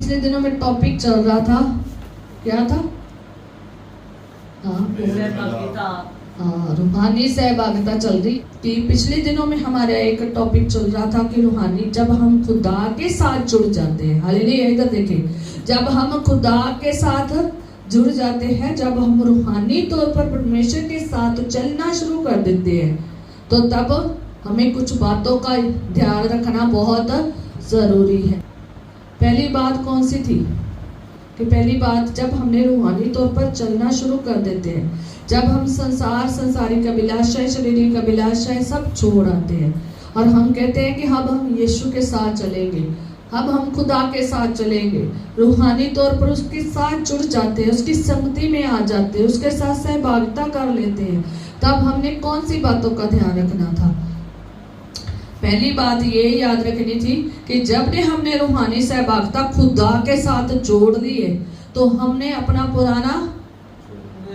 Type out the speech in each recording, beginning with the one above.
पिछले दिनों में टॉपिक चल रहा था, क्या था? रूहानी सहभागिता चल रही कि पिछले दिनों में हमारा एक टॉपिक चल रहा था कि रूहानी जब हम खुदा के साथ जुड़ जाते हैं, हालेलुया, इधर देखिए, जब हम खुदा के साथ जुड़ जाते हैं, जब हम रूहानी तौर पर परमेश्वर के साथ चलना शुरू कर देते हैं, तो तब हमें कुछ बातों का ध्यान रखना बहुत जरूरी है। पहली बात कौन सी थी? कि पहली बात, जब हमने रूहानी तौर पर चलना शुरू कर देते हैं, जब हम संसारिक अभिलाषाएं, शारीरिक अभिलाषाएं सब छोड़ आते हैं और हम कहते हैं कि अब हम यीशु के साथ चलेंगे, अब हम खुदा के साथ चलेंगे, रूहानी तौर पर उसके साथ जुड़ जाते हैं, उसकी संगति में आ जाते हैं, उसके साथ सहभागिता कर लेते हैं, तब हमने कौन सी बातों का ध्यान रखना था? पहली बात ये याद रखनी थी कि जब ने हमने रूहानी सहभागिता खुदा के साथ जोड़ ली है, तो हमने अपना पुराना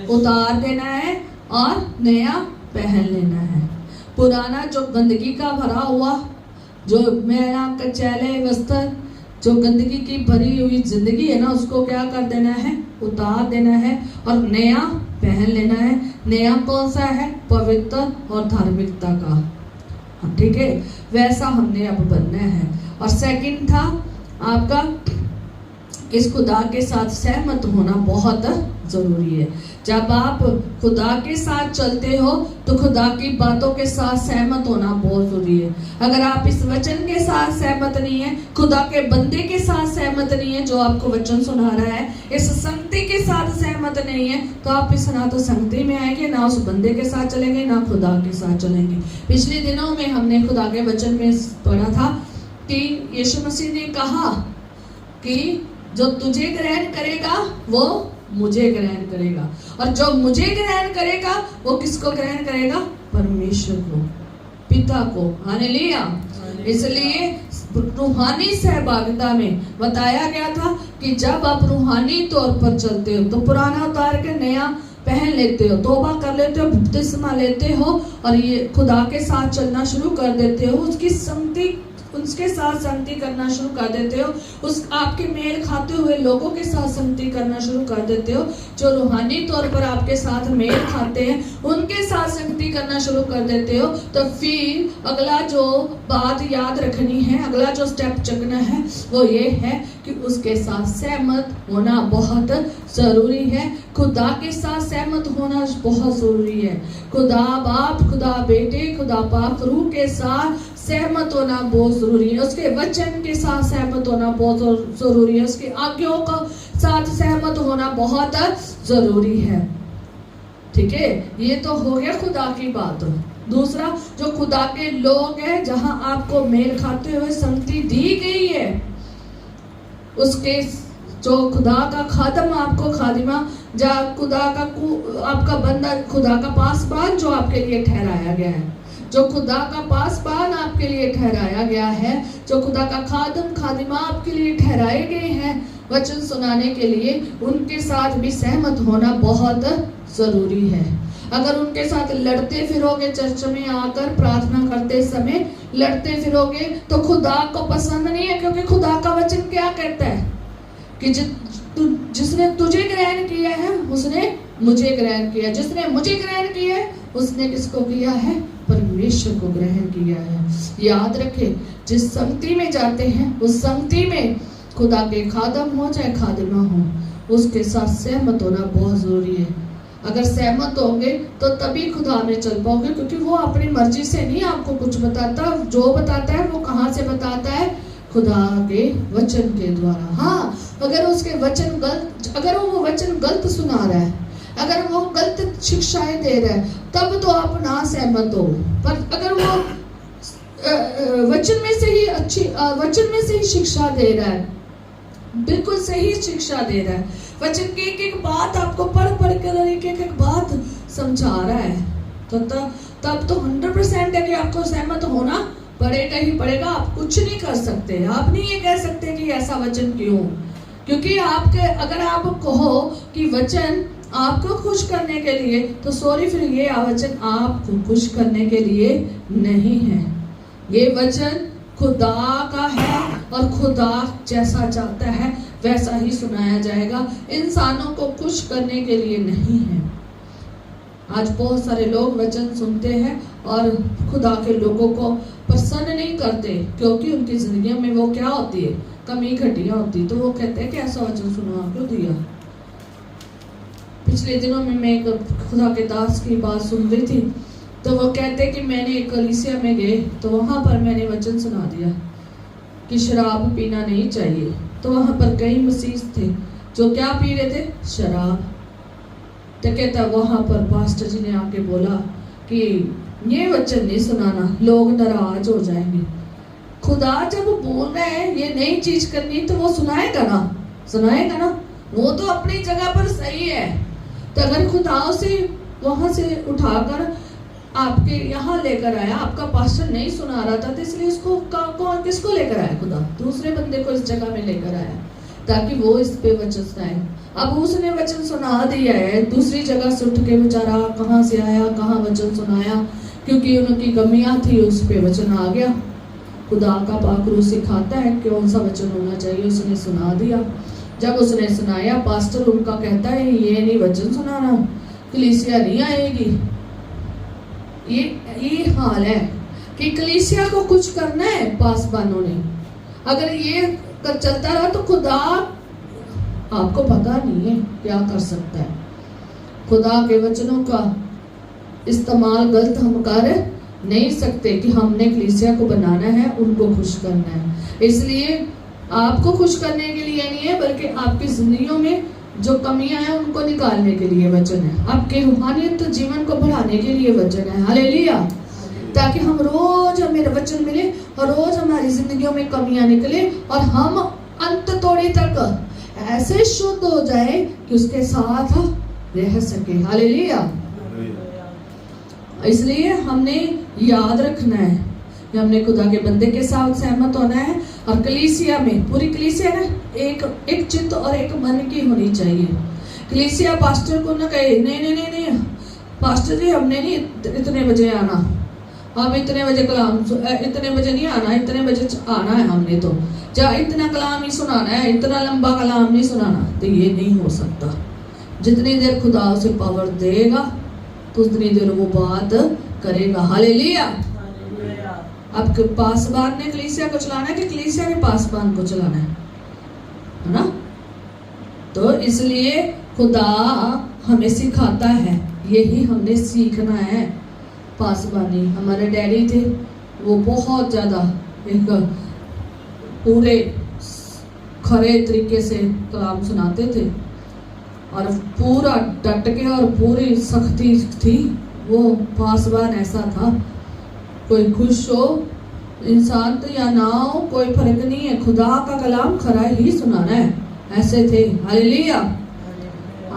उतार देना है और नया पहन लेना है। पुराना जो गंदगी का भरा हुआ, जो मैला कचैले वस्त्र, जो गंदगी की भरी हुई जिंदगी है ना, उसको क्या कर देना है? उतार देना है और नया पहन लेना है। नया कौन सा है? पवित्र और धार्मिकता का, ठीक है, वैसा हमने अब बनना है। और सेकंड था आपका, इस खुदा के साथ सहमत होना बहुत जरूरी है। जब आप खुदा के साथ चलते हो तो खुदा की बातों के साथ सहमत होना बहुत जरूरी है। अगर आप इस वचन के साथ सहमत नहीं है, खुदा के बंदे के साथ सहमत नहीं है जो आपको वचन सुना रहा है, इस संगति के साथ सहमत नहीं है, तो आप इस ना तो संगति में आएंगे, ना उस बंदे के साथ चलेंगे, ना खुदा के साथ चलेंगे। पिछले दिनों में हमने खुदा के वचन में पढ़ा था कि यीशु मसीह ने कहा कि जो तुझे ग्रहण करेगा वो मुझे ग्रहण करेगा, और जो मुझे ग्रहण करेगा वो किसको ग्रहण करेगा? परमेश्वर को, पिता को। हालेलुया। इसलिए रूहानी सहभागिता में बताया गया था कि जब आप रूहानी तौर पर चलते हो तो पुराना उतार के नया पहन लेते हो, तौबा कर लेते हो, बपतिस्मा लेते हो और ये खुदा के साथ चलना शुरू कर देते हो, उसकी संगति, उसके साथ संगति करना शुरू कर देते हो, उस आपके मेल खाते हुए लोगों के साथ संगति करना शुरू कर देते हो, जो रूहानी तौर पर आपके साथ मेल खाते हैं उनके साथ संगति करना शुरू कर देते हो। तो फिर अगला जो बात याद रखनी है, अगला जो स्टेप चुकना है वो ये है कि उसके साथ सहमत होना बहुत जरूरी है। खुदा के साथ सहमत होना बहुत जरूरी है। खुदा बाप, खुदा बेटे, खुदा पाक रूह के साथ सहमत होना बहुत जरूरी है। उसके वचन के साथ सहमत होना बहुत जरूरी है। उसके आज्ञाओं का साथ सहमत होना बहुत जरूरी है। ठीक है, ये तो हो गया खुदा की बात। दूसरा, जो खुदा के लोग हैं, जहां आपको मेल खाते हुए संगति दी गई है, उसके जो खुदा का खादम, आपको खादिमा, जहाँ खुदा का आपका बंदा, खुदा का पासबान जो आपके लिए ठहराया गया है, जो खुदा का पासबान आपके लिए ठहराया गया है, जो खुदा का खादम, खादिमा आपके लिए ठहराए गए हैं वचन सुनाने के लिए, उनके साथ भी सहमत होना बहुत जरूरी है। अगर उनके साथ लड़ते फिरोगे, चर्च में आकर प्रार्थना करते समय लड़ते फिरोगे, तो खुदा को पसंद नहीं है। क्योंकि खुदा का वचन क्या कहता है कि जिसने तुझे ग्रहण किया है उसने मुझे ग्रहण किया, जिसने मुझे ग्रहण किया है उसने किसको किया है? परमेश्वर को ग्रहण किया है। याद रखें, जिस संगति में जाते हैं उस संगति में खुदा के खादम हो चाहे खादिमा हो, उसके साथ सहमत होना बहुत जरूरी है। अगर सहमत होंगे तो तभी खुदा में चल पाओगे, क्योंकि वो अपनी मर्जी से नहीं आपको कुछ बताता, जो बताता है वो कहाँ से बताता है? खुदा के वचन के द्वारा। हाँ, अगर उसके वचन गलत, अगर वो वचन गलत सुना रहा है, अगर वो गलत शिक्षाएं दे रहा है, तब तो आप ना सहमत हो। पर अगर वो वचन में से ही अच्छी, वचन में से ही शिक्षा दे रहा है, बिल्कुल सही शिक्षा दे रहा है, वचन की एक एक बात आपको पढ़ कर एक एक बात समझा रहा है, तो तब तो 100% है कि आपको सहमत होना पड़ेगा ही पड़ेगा। आप कुछ नहीं कर सकते, आप नहीं ये कह सकते कि ऐसा वचन क्यों, क्योंकि आपके, अगर आप कहो कि वचन आपको खुश करने के लिए, तो सॉरी, फिर ये वचन आपको खुश करने के लिए नहीं है। ये वचन खुदा का है और खुदा जैसा चाहता है वैसा ही सुनाया जाएगा, इंसानों को खुश करने के लिए नहीं है। आज बहुत सारे लोग वचन सुनते हैं और खुदा के लोगों को पसंद नहीं करते, क्योंकि उनकी जिंदगी में वो क्या होती है, कमी घटिया होती। तो वो कहते हैं कि ऐसा वचन सुना क्यों दिया। पिछले दिनों में मैं एक खुदा के दास की बात सुन रही थी, तो वो कहते कि मैंने एक कलीसिया में गए, तो वहां पर मैंने वचन सुना दिया कि शराब पीना नहीं चाहिए। तो वहां पर कई मसीह थे जो क्या पी रहे थे, शराब। तो कहता वहां पर पास्टर जी ने आके बोला कि ये वचन नहीं सुनाना, लोग नाराज हो जाएंगे। खुदा जब बोल रहे हैं ये नई चीज करनी, तो वो सुनाएगा ना, वो तो अपनी जगह पर सही है। तो अगर खुदा से वहां से उठाकर आपके यहाँ लेकर आया, आपका पास्टर नहीं सुना रहा था, तो इसलिए इसको किसको लेकर आया, खुदा दूसरे बंदे को इस जगह में लेकर आया ताकि वो इस पे वचन सुनाए। अब उसने वचन सुना दिया है, दूसरी जगह से उठ के बेचारा कहाँ से आया, कहाँ वचन सुनाया, क्योंकि उनकी कमियां थी, उस पे वचन आ गया। खुदा का पाक सिखाता है कौन सा वचन होना चाहिए, उसने सुना दिया। जब उसने सुनाया, पास्टर उनका कहता है ये नहीं वचन सुनाना, कलीसिया नहीं आएगी। ये हाल है कि कलीसिया को कुछ करना है पासबानों ने, अगर ये चलता रहा तो खुदा आपको पता नहीं है क्या कर सकता है। खुदा के वचनों का इस्तेमाल गलत हम कर नहीं सकते कि हमने कलीसिया को बनाना है, उनको खुश करना है। इसलिए आपको खुश करने के लिए नहीं है, बल्कि आपकी जिंदगियों में जो कमियां हैं उनको निकालने के लिए वचन है। आपके रूहानियत जीवन को बढ़ाने के लिए वचन है। हालेलुया। ताकि हम रोज हमें वचन मिले और रोज हमारी जिंदगियों में कमियां निकले और हम अंत तोड़ी तक ऐसे शुद्ध हो जाए कि उसके साथ रह सके। हालेलुया। इसलिए हमने याद रखना है कि हमने खुदा के बंदे के साथ सहमत होना है, और कलीसिया में पूरी कलीसिया ना एक चित्त और एक मन की होनी चाहिए। कलीसिया पास्टर को ना कहे नहीं पास्टर जी हमने नहीं इतने बजे आना, हम इतने बजे कलाम, इतने बजे नहीं आना, इतने बजे आना है हमने, तो चाहे इतना कलाम ही सुनाना है, इतना लंबा कलाम नहीं सुनाना। तो ये नहीं हो सकता। जितनी देर खुदा उसे पावर देगा तो उतनी देर वो बात करेगा। हालेलुया। अब पासबान ने कलीसिया को चलाना है कि कलीसिया ने पासबान को चलाना है ना? तो इसलिए खुदा हमें सिखाता है, यही हमने सीखना है। पासबानी हमारे डैडी थे, वो बहुत ज्यादा एक पूरे खरे तरीके से कलाम सुनाते थे और पूरा डट के और पूरी सख्ती थी। वो पासबान ऐसा था, कोई खुश हो इंसान तो या ना हो कोई फर्क नहीं है, खुदा का कलाम खरा ही सुनाना है, ऐसे थे। हालेलुया।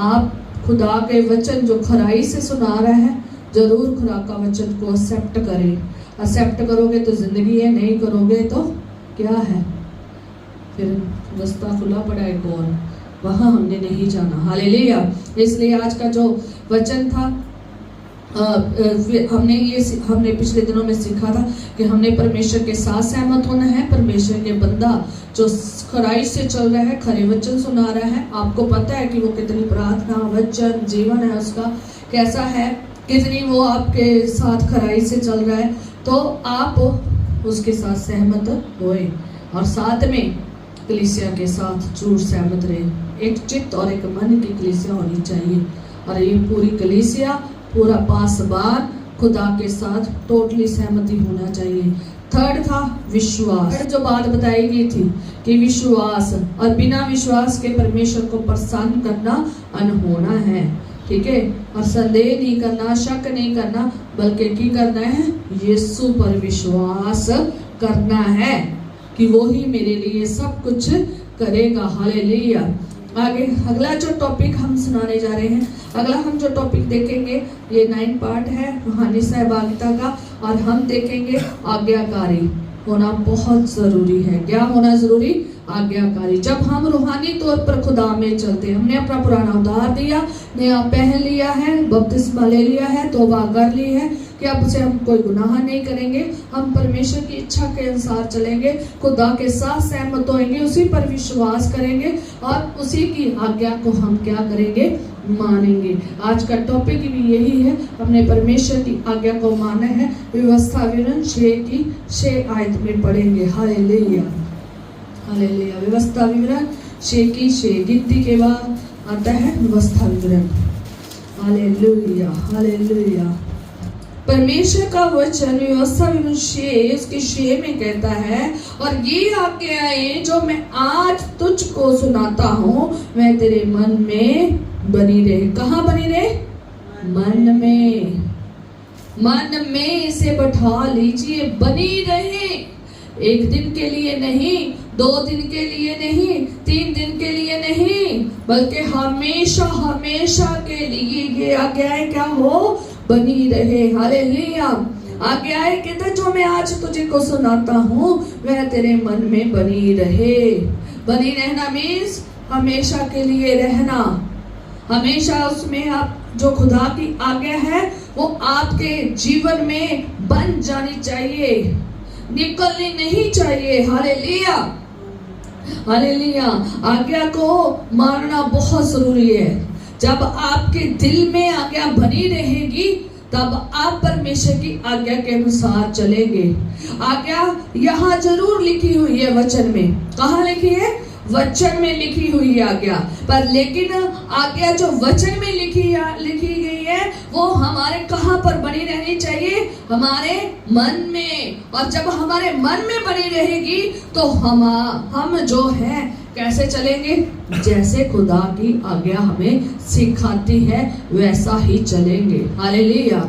आप खुदा के वचन जो खराई से सुना रहे हैं, जरूर खुदा का वचन को एक्सेप्ट करें। एक्सेप्ट करोगे तो जिंदगी है, नहीं करोगे तो क्या है, फिर रास्ता खुला पड़ा है कौन, वहां हमने नहीं जाना। हालेलुया। इसलिए आज का जो वचन था हमने पिछले दिनों में सीखा था कि हमने परमेश्वर के साथ सहमत होना है। परमेश्वर के बंदा जो खराई से चल रहा है, खरे वचन सुना रहा है, आपको पता है कि वो कितनी प्रार्थना वचन जीवन है उसका कैसा है, कितनी वो आपके साथ खराई से चल रहा है, तो आप उसके साथ सहमत होए और साथ में कलीसिया के साथ जरूर सहमत रहे। एक चित्त और एक मन की कलीसिया होनी चाहिए, और ये पूरी कलीसिया पूरा पासबान खुदा के साथ टोटली सहमति होना चाहिए। थर्ड था विश्वास। जो बात बताई गई थी कि विश्वास, और बिना विश्वास के परमेश्वर को प्रसन्न करना अनहोना है। ठीक है, और संदेह नहीं करना, शक नहीं करना, बल्कि की करना है, यीशु पर विश्वास करना है कि वो ही मेरे लिए सब कुछ करेगा। हालेलुया। आगे अगला जो टॉपिक हम सुनाने जा रहे हैं, अगला हम जो टॉपिक देखेंगे ये 9 पार्ट है रूहानी सहभागिता का, और हम देखेंगे आज्ञाकारी होना बहुत जरूरी है। क्या होना जरूरी? आज्ञाकारी। जब हम रूहानी तौर पर खुदा में चलते हैं, हमने अपना पुराना उद्धार दिया, नया पहन लिया है, बपतिस्मा ले लिया है, तौबा कर ली है, कि अब से हम कोई गुनाह नहीं करेंगे, हम परमेश्वर की इच्छा के अनुसार चलेंगे, खुदा के साथ सहमत होंगे, उसी पर विश्वास करेंगे और उसी की आज्ञा को हम क्या करेंगे, मानेंगे। आज का टॉपिक भी यही है, हमने परमेश्वर की आज्ञा को माना है। व्यवस्था विवरण 6 की 6 आयत में पढ़ेंगे। Hallelujah hallelujah. व्यवस्था विवरण 6 की 6, गिनती के बाद आता है व्यवस्था विवरण। Hallelujah hallelujah. परमेश्वर का वचन व्यवस्था विवरण 6 उसके 6 में कहता है, और ये आज्ञाएं जो मैं आज तुझको सुनाता हूँ वह तेरे मन में बनी रहे। कहाँ बनी रहे? मन में। मन में इसे बैठा लीजिए, बनी रहे। एक दिन के लिए नहीं, 2 दिन के लिए नहीं, 3 दिन के लिए नहीं, बल्कि हमेशा हमेशा के लिए ये आज्ञाएं क्या हो, बनी रहे। हालेलुया। आज्ञाएं कहते जो मैं आज तुझे को सुनाता हूँ वह तेरे मन में बनी रहे। बनी रहना मीन्स हमेशा के लिए रहना, हमेशा उसमें आप जो खुदा की आज्ञा है वो आपके जीवन में बन जानी चाहिए, निकलनी नहीं चाहिए। Hallelujah hallelujah. आज्ञा को मानना बहुत जरूरी है। जब आपके दिल में आज्ञा बनी रहेगी तब आप परमेश्वर की आज्ञा के अनुसार चलेंगे। आज्ञा यहाँ जरूर लिखी हुई है वचन में। कहाँ लिखी है? वचन में लिखी हुई है आज्ञा, पर लेकिन आज्ञा जो वचन में लिखी गई है वो हमारे कहाँ पर बनी रहनी चाहिए? हमारे मन में। और जब हमारे मन में बनी रहेगी तो हम जो है कैसे चलेंगे? जैसे खुदा की आज्ञा हमें सिखाती है वैसा ही चलेंगे। हालेलुया।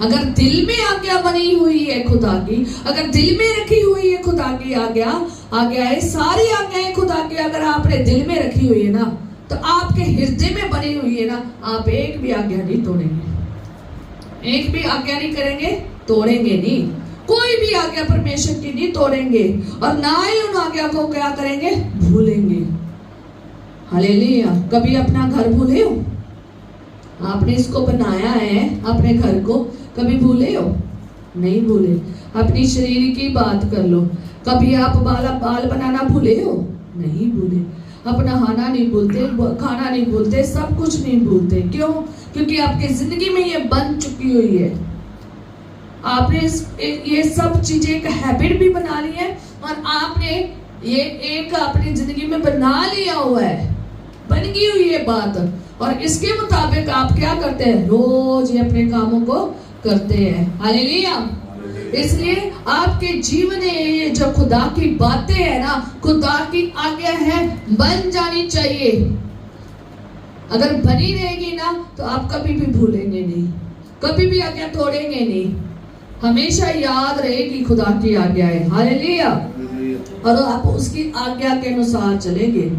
अगर दिल में आज्ञा बनी हुई है खुदा की, अगर दिल में रखी हुई है खुदा की आज्ञाएं, सारी आज्ञाएं खुदा की अगर आपने दिल में रखी हुई है ना, तो आपके हृदय में बनी हुई है ना, आप एक भी आज्ञा नहीं तोड़ेंगे, एक भी आज्ञा नहीं करेंगे, तोड़ेंगे नहीं। कोई भी आज्ञा परमेश्वर की नहीं तोड़ेंगे और ना ही उन आज्ञा को क्या करेंगे, भूलेंगे। हालेलुया। कभी अपना घर भूले हो? आपने इसको बनाया है अपने घर को, कभी भूले हो? नहीं भूले। अपनी शरीर की बात कर लो, कभी आप बाल बनाना भूले हो? नहीं भूले। अपना खाना नहीं भूलते, सब कुछ नहीं भूलते। क्यों? क्योंकि आपकी जिंदगी में ये बन चुकी हुई है। आपने ये सब चीजें एक हैबिट भी बना ली है और आपने ये एक अपनी जिंदगी में बना लिया हुआ है, बन गई हुई है बात, और इसके मुताबिक आप क्या करते हैं? रोज ये अपने कामों को करते हैं। हालेलुया। इसलिए आपके जीवन में ये जो खुदा की बातें है ना, खुदा की आज्ञा है, बन जानी चाहिए। अगर बनी रहेगी ना तो आप कभी भी भूलेंगे नहीं, कभी भी आज्ञा तोड़ेंगे नहीं, हमेशा याद रहेगी खुदा की आज्ञा है। हालेलुया। और आप उसकी आज्ञा के अनुसार चलेंगे।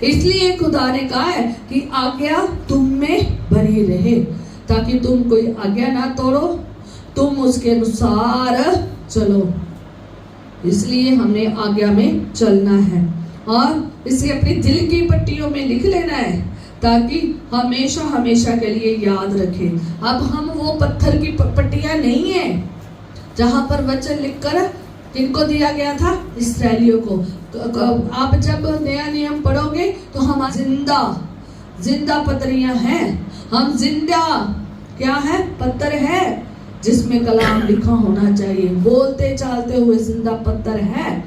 इसलिए खुदा ने कहा है कि आज्ञा तुम में बनी रहे, ताकि तुम कोई आज्ञा ना तोड़ो, तुम उसके अनुसार चलो। इसलिए हमने आज्ञा में चलना है और इसे अपनी दिल की पट्टियों में लिख लेना है, ताकि हमेशा हमेशा के लिए याद रखें। अब हम वो पत्थर की पट्टियां नहीं है जहां पर वचन लिखकर किनको दिया गया था? इस्राएलियों को। आप जब नया नियम पढ़ोगे तो हम जिंदा पत्थरियां हैं। हम जिंदा क्या है? पत्थर है जिसमें कलाम लिखा होना चाहिए, बोलते चालते हुए जिंदा पत्थर है।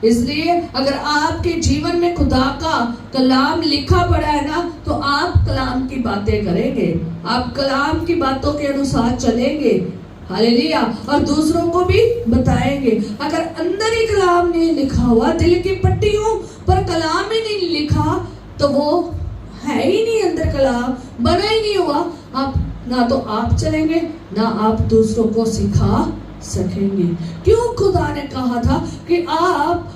इसलिए अगर आपके जीवन में खुदा का कलाम लिखा पड़ा है ना, तो आप कलाम की बातें करेंगे, आप कलाम की बातों के अनुसार चलेंगे। हालेलुया। और दूसरों को भी बताएंगे। अगर अंदर ही कलाम नहीं लिखा हुआ, दिल की पट्टियों पर कलाम ही नहीं लिखा, तो वो है ही नहीं, अंदर कलाम बना ही नहीं हुआ। आप ना तो आप चलेंगे, ना आप दूसरों को सिखा सकेंगे। क्यों? खुदा ने कहा था कि आप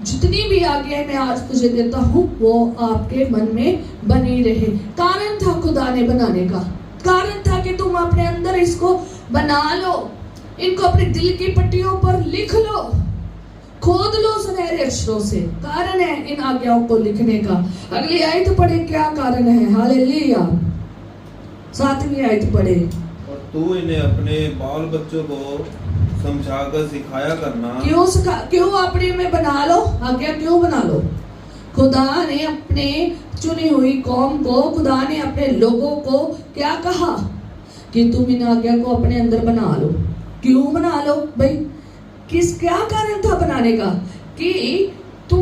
जितनी भी आज्ञा मैं आज तुझे देता हूँ वो आपके मन में बनी रहे। कारण था खुदा ने बनाने का, कारण था कि तुम अपने अंदर इसको बना लो, इनको अपने दिल की पट्टियों पर लिख लो, खोद लो सुनहरे अक्षरों से। कारण है इन आज्ञाओं को लिखने का। अगली आयत पढ़े, क्या कारण है? हालेलुया। 7वीं आयत पढ़े। और तू इन्हें अपने बाल बच्चों को समझाकर सिखाया करना। क्यों अपने में बना लो, आज्ञा क्यों बना लो? खुदा ने अपने चुनी हुई कौम को, खुदा ने अपने लोगों को क्या कहा कि तुम इन आज्ञा को अपने अंदर बना लो। क्यों बना लो भाई? क्या कारण था बनाने का? कि तू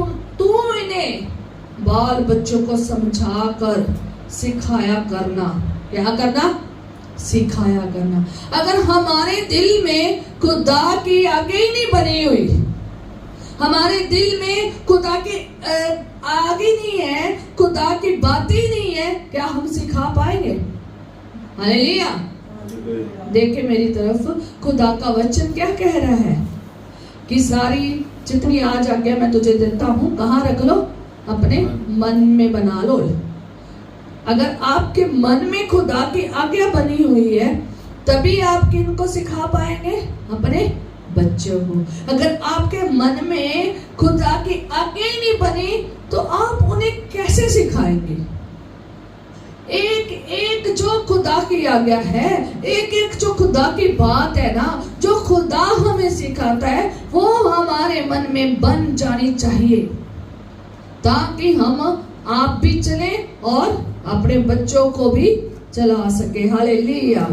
इन्हें बाल बच्चों को समझा कर सिखाया करना। क्या करना? सिखाया करना। अगर हमारे दिल में खुदा की आगे ही नहीं बनी हुई, हमारे दिल में खुदा की आगे नहीं है, खुदा की बात ही नहीं है, क्या हम सिखा पाएंगे? हालेलुया। देखे मेरी तरफ, खुदा का वचन क्या कह रहा है कि सारी जितनी आज आज्ञा मैं तुझे देता हूं, कहाँ रख लो? अपने मन में बना लो। अगर आपके मन में खुदा की आज्ञा बनी हुई है, तभी आप किनको सिखा पाएंगे? अपने बच्चों को। अगर आपके मन में खुदा की आज्ञा ही नहीं बनी, तो आप उन्हें कैसे सिखाएंगे? एक एक जो खुदा की आज्ञा है, एक एक जो खुदा की बात है ना, जो खुदा हमें सिखाता है, वो हमारे मन में बन जानी चाहिए, ताकि हम आप भी चले और अपने बच्चों को भी चला सके। हालेलुया।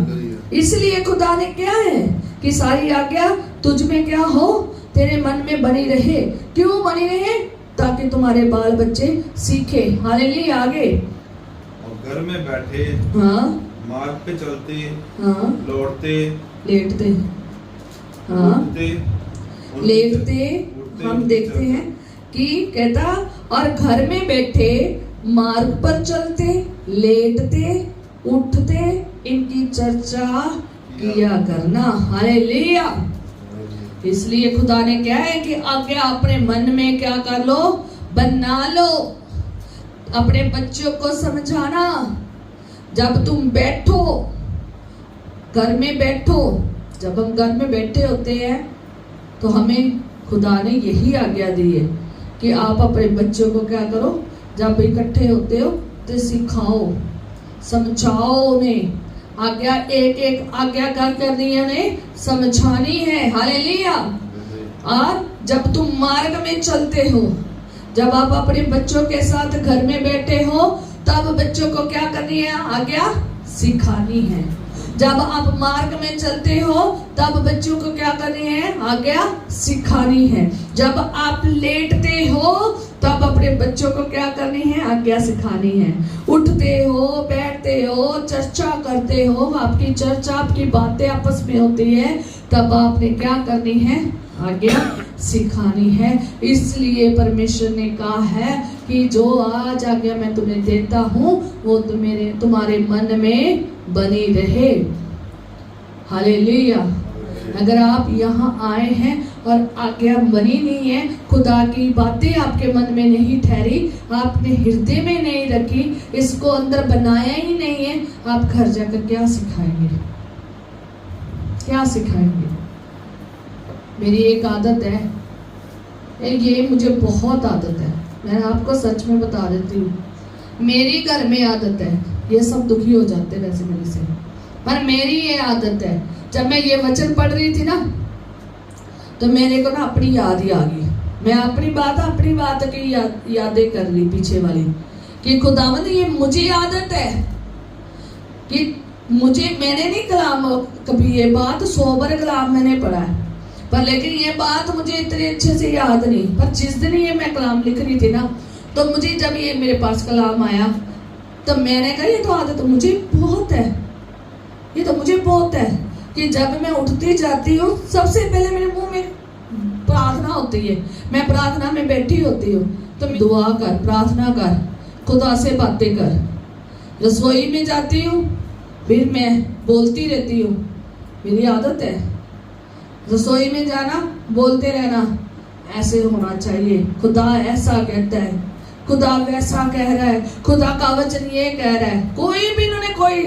इसलिए खुदा ने क्या है कि सारी आज्ञा तुझ में क्या हो? तेरे मन में बनी रहे। क्यों बनी रहे? ताकि तुम्हारे बाल बच्चे सीखे। हालेलुया। आगे घर में बैठे, हाँ, मार्ग पे चलते, हाँ, लौटते, लेटते, हाँ, लेटते, हम देखते हैं कि कहता, और घर में बैठे, मार्ग पर चलते, लेटते, उठते, इनकी चर्चा किया करना। हालेलुया। इसलिए खुदा ने क्या है कि आज्ञा अपने मन में क्या कर लो? बना लो। अपने बच्चों को समझाना। जब तुम बैठो, घर में बैठो, जब हम घर में बैठे होते हैं तो हमें खुदा ने यही आज्ञा दी है कि आप अपने बच्चों को क्या करो? जब इकट्ठे होते हो तो सिखाओ, समझाओ उन्हें। आज्ञा एक एक आज्ञा क्या करनी है? उन्हें समझानी है। हालेलुया। और जब तुम मार्ग में चलते हो, जब आप अपने बच्चों के साथ घर में बैठे हो, तब बच्चों को क्या करनी है? आज्ञा सिखानी है। जब आप मार्ग में चलते हो, तब बच्चों को क्या करनी है? आज्ञा सिखानी है। जब आप लेटते हो, तब अपने बच्चों को क्या करनी है? आज्ञा सिखानी है। उठते हो, बैठते हो, चर्चा करते हो, आपकी चर्चा, आपकी बातें आपस में होती है, तब आपने क्या करनी है? आज्ञा सिखानी है। इसलिए परमेश्वर ने कहा है कि जो आज आज्ञा मैं तुम्हें देता हूँ, वो तुम्हारे मन में बनी रहे। हालेलुया। अगर आप यहाँ आए हैं और आज्ञा बनी नहीं है, खुदा की बातें आपके मन में नहीं ठहरी, आपने हृदय में नहीं रखी, इसको अंदर बनाया ही नहीं है, आप घर जाकर क्या सिखाएंगे? क्या सिखाएंगे? मेरी एक आदत है, ये मुझे बहुत आदत है, मैं आपको सच में बता देती हूँ, मेरी घर में आदत है। ये सब दुखी हो जाते हैं वैसे मेरे से, पर मेरी ये आदत है। जब मैं ये वचन पढ़ रही थी ना, तो मेरे को ना अपनी याद ही आ गई। मैं अपनी बात की यादें कर ली पीछे वाली, कि खुदावंद ये मुझे आदत है कि मैंने नहीं कलाम कभी, ये बात 100 बार कलाम मैंने पढ़ा है, पर लेकिन ये बात मुझे इतने अच्छे से याद नहीं। पर जिस दिन ये मैं कलाम लिख रही थी ना, तो मुझे जब ये मेरे पास कलाम आया, तो मैंने कहा ये तो आदत मुझे बहुत है, ये तो मुझे बहुत है कि जब मैं उठती जाती हूँ, सबसे पहले मेरे मुंह में प्रार्थना होती है। मैं प्रार्थना में बैठी होती हूँ, तो मैं दुआ कर, प्रार्थना कर, खुदा से बातें कर। रसोई में जाती हूँ, फिर मैं बोलती रहती हूँ, मेरी आदत है। रसोई में जाना, बोलते रहना, ऐसे होना चाहिए, खुदा ऐसा कहता है, खुदा वैसा कह रहा है, खुदा का वचन ये कह रहा है। कोई भी इन्होंने कोई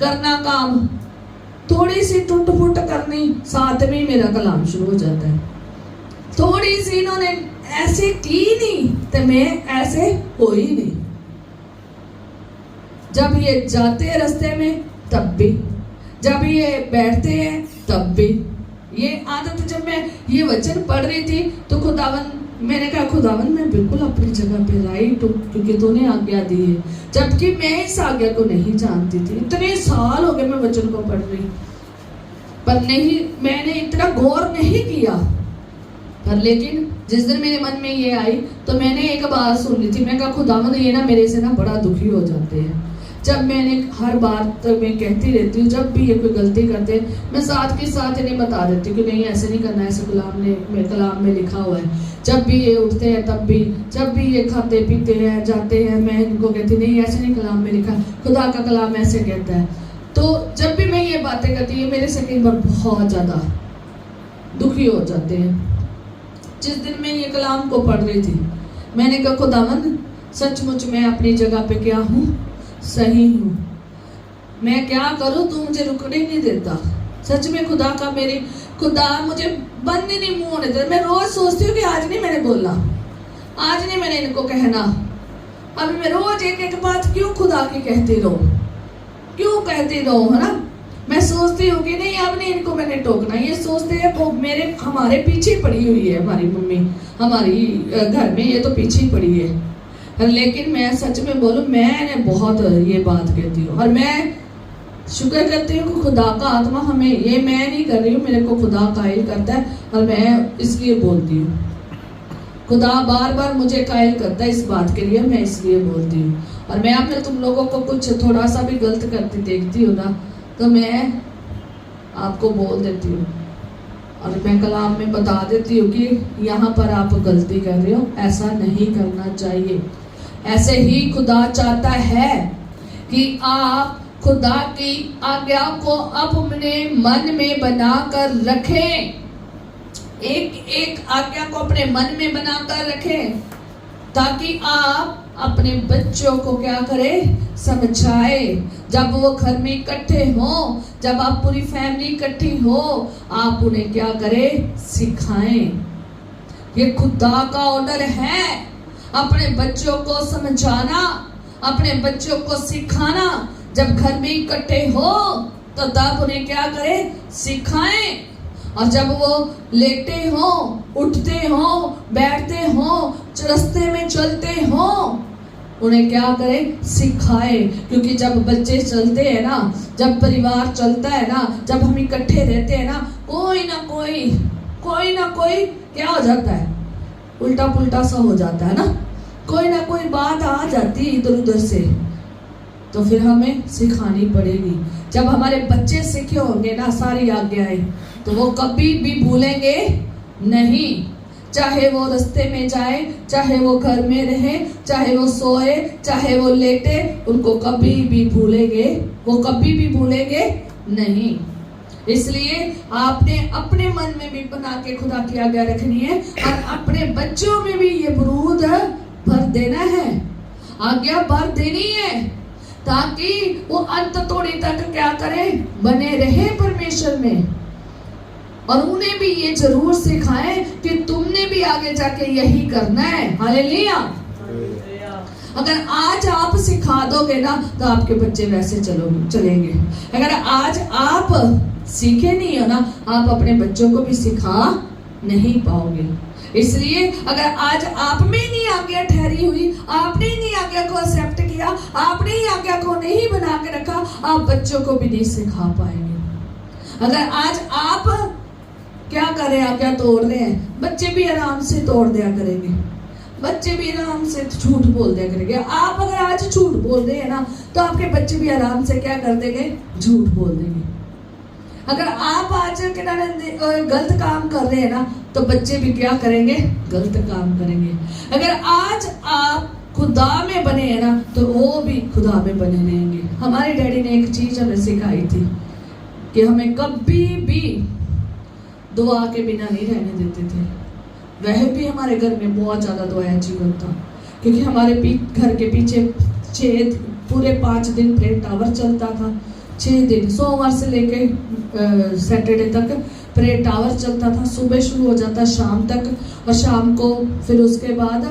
करना काम, थोड़ी सी टूट फूट करनी, साथ में मेरा कलाम शुरू हो जाता है। थोड़ी सी इन्होंने ऐसे की नहीं, तो मैं ऐसे हो ही नहीं। जब ये जाते रास्ते में, तब भी जब ये बैठते हैं तब भी ये आदत। जब मैं ये वचन पढ़ रही थी तो खुदावन, मैंने कहा खुदावन मैं बिल्कुल अपनी जगह पे राइट हूँ, क्योंकि तूने आज्ञा दी है, जबकि मैं इस आज्ञा को नहीं जानती थी। इतने साल हो गए मैं वचन को पढ़ रही, पर नहीं, मैंने इतना गौर नहीं किया। पर लेकिन जिस दिन मेरे मन में ये आई तो मैंने एक बात सुन ली थी। मैं कहा खुदावन ये ना मेरे से ना बड़ा दुखी हो जाते हैं। जब मैंने हर बार तो मैं कहती रहती हूँ, जब भी ये कोई गलती करते हैं मैं साथ के साथ इन्हें बता देती हूँ कि नहीं ऐसे नहीं करना, ऐसे कलाम में लिखा हुआ है। जब भी ये उठते हैं तब भी, जब भी ये खाते पीते हैं जाते हैं, मैं इनको कहती नहीं ऐसे नहीं कलाम में लिखा, खुदा का कलाम ऐसे कहता है। तो जब भी मैं ये बातें करती हूँ मेरे से कई बार बहुत ज़्यादा दुखी हो जाते हैं। जिस दिन मैं ये कलाम को पढ़ रही थी मैंने कहा खुदावन सचमुच मैं अपनी जगह पे क्या हूँ, सही हूँ, मैं क्या करूँ, तू मुझे रुकने नहीं देता। सच में खुदा मुझे बंद नहीं मुंह होने देता। मैं रोज सोचती हूँ कि आज नहीं मैंने बोलना, आज नहीं मैंने इनको कहना। अब मैं रोज एक एक बात क्यों खुदा की कहती रहूं, है ना। मैं सोचती हूँ कि नहीं अब नहीं इनको मैंने टोकना। ये सोचते हैं वो हमारे पीछे पड़ी हुई है, हमारी मम्मी हमारी घर में ये तो पीछे ही पड़ी है। लेकिन मैं सच में बोलूं मैंने बहुत ये बात कहती हूँ, और मैं शुक्र करती हूँ कि खुदा का आत्मा हमें, ये मैं नहीं कर रही हूँ, मेरे को खुदा कायल करता है और मैं इसलिए बोलती हूँ। खुदा बार बार मुझे कायल करता है इस बात के लिए, मैं इसलिए बोलती हूँ। और मैं अपने तुम लोगों को कुछ थोड़ा सा भी गलत करती देखती हूँ ना तो मैं आपको बोल देती हूँ और मैं कलाम में बता देती हूँ कि यहाँ पर आप गलती कर रहे हो, ऐसा नहीं करना चाहिए। ऐसे ही खुदा चाहता है कि आप खुदा की आज्ञा को अपने मन में बनाकर रखें, एक एक आज्ञा को अपने मन में बनाकर रखें, ताकि आप अपने बच्चों को क्या करें, समझाए। जब वो घर में इकट्ठे हो, जब आप पूरी फैमिली इकट्ठी हो, आप उन्हें क्या करें, सिखाएं। ये खुदा का ऑर्डर है, अपने बच्चों को समझाना, अपने बच्चों को सिखाना। जब घर में इकट्ठे हो तो तब उन्हें क्या करें, सिखाएं। और जब वो लेटे हो, उठते हो, बैठते हो, रास्ते में चलते हो, उन्हें क्या करें, सिखाए। क्योंकि जब बच्चे चलते हैं ना, जब परिवार चलता है ना, जब हम इकट्ठे रहते हैं ना, कोई ना कोई क्या हो जाता है, उल्टा पुल्टा सा हो जाता है ना, कोई ना कोई बात आ जाती है इधर उधर से, तो फिर हमें सिखानी पड़ेगी। जब हमारे बच्चे सीखे होंगे ना सारी आज्ञाएं, तो वो कभी भी भूलेंगे नहीं। चाहे वो रास्ते में जाए, चाहे वो घर में रहे, चाहे वो सोए, चाहे वो लेटे, उनको कभी भी भूलेंगे नहीं। इसलिए आपने अपने मन में भी बना के खुदा की आज्ञा रखनी है और अपने बच्चों में भी ये बरूद भर देना है, आज्ञा भर देनी है, ताकि वो अंत तोड़ी तक क्या करें, बने रहे परमेश्वर में। और उन्हें भी ये जरूर सिखाएं कि तुमने भी आगे जाके यही करना है। हालेलुया। अगर आज आप सिखा दोगे ना तो आपके बच्चे वैसे चलेंगे। अगर आज आप सीखे नहीं हो ना, आप अपने बच्चों को भी सिखा नहीं पाओगे। इसलिए अगर आज आप में नहीं आज्ञा ठहरी हुई, आपने नहीं आज्ञा को एक्सेप्ट किया, आपने ही आज्ञा को नहीं बना के रखा, आप बच्चों को भी नहीं सिखा पाएंगे। अगर आज आप क्या कर रहे हैं, आज्ञा तोड़ रहे हैं, बच्चे भी आराम से तोड़ दिया करेंगे, बच्चे भी आराम से झूठ बोल दिया करेंगे। आप अगर आज झूठ बोल रहे हैं ना तो आपके बच्चे भी आराम से क्या कर देंगे, झूठ बोल देंगे। अगर आप आज गलत काम कर रहे हैं ना तो बच्चे भी क्या करेंगे, गलत काम करेंगे। अगर आज आप खुदा में बने हैं ना तो वो भी खुदा में बने रहेंगे। हमारे डैडी ने एक चीज हमें सिखाई थी कि हमें कभी भी दुआ के बिना नहीं रहने देते थे। वह भी हमारे घर में बहुत ज़्यादा दुआ जीवन था, क्योंकि हमारे घर के पीछे पूरे 5 दिन प्रेयर टावर चलता था। 6 दिन, सोमवार से लेके सैटरडे तक प्रेयर टावर चलता था। सुबह शुरू हो जाता शाम तक, और शाम को फिर उसके बाद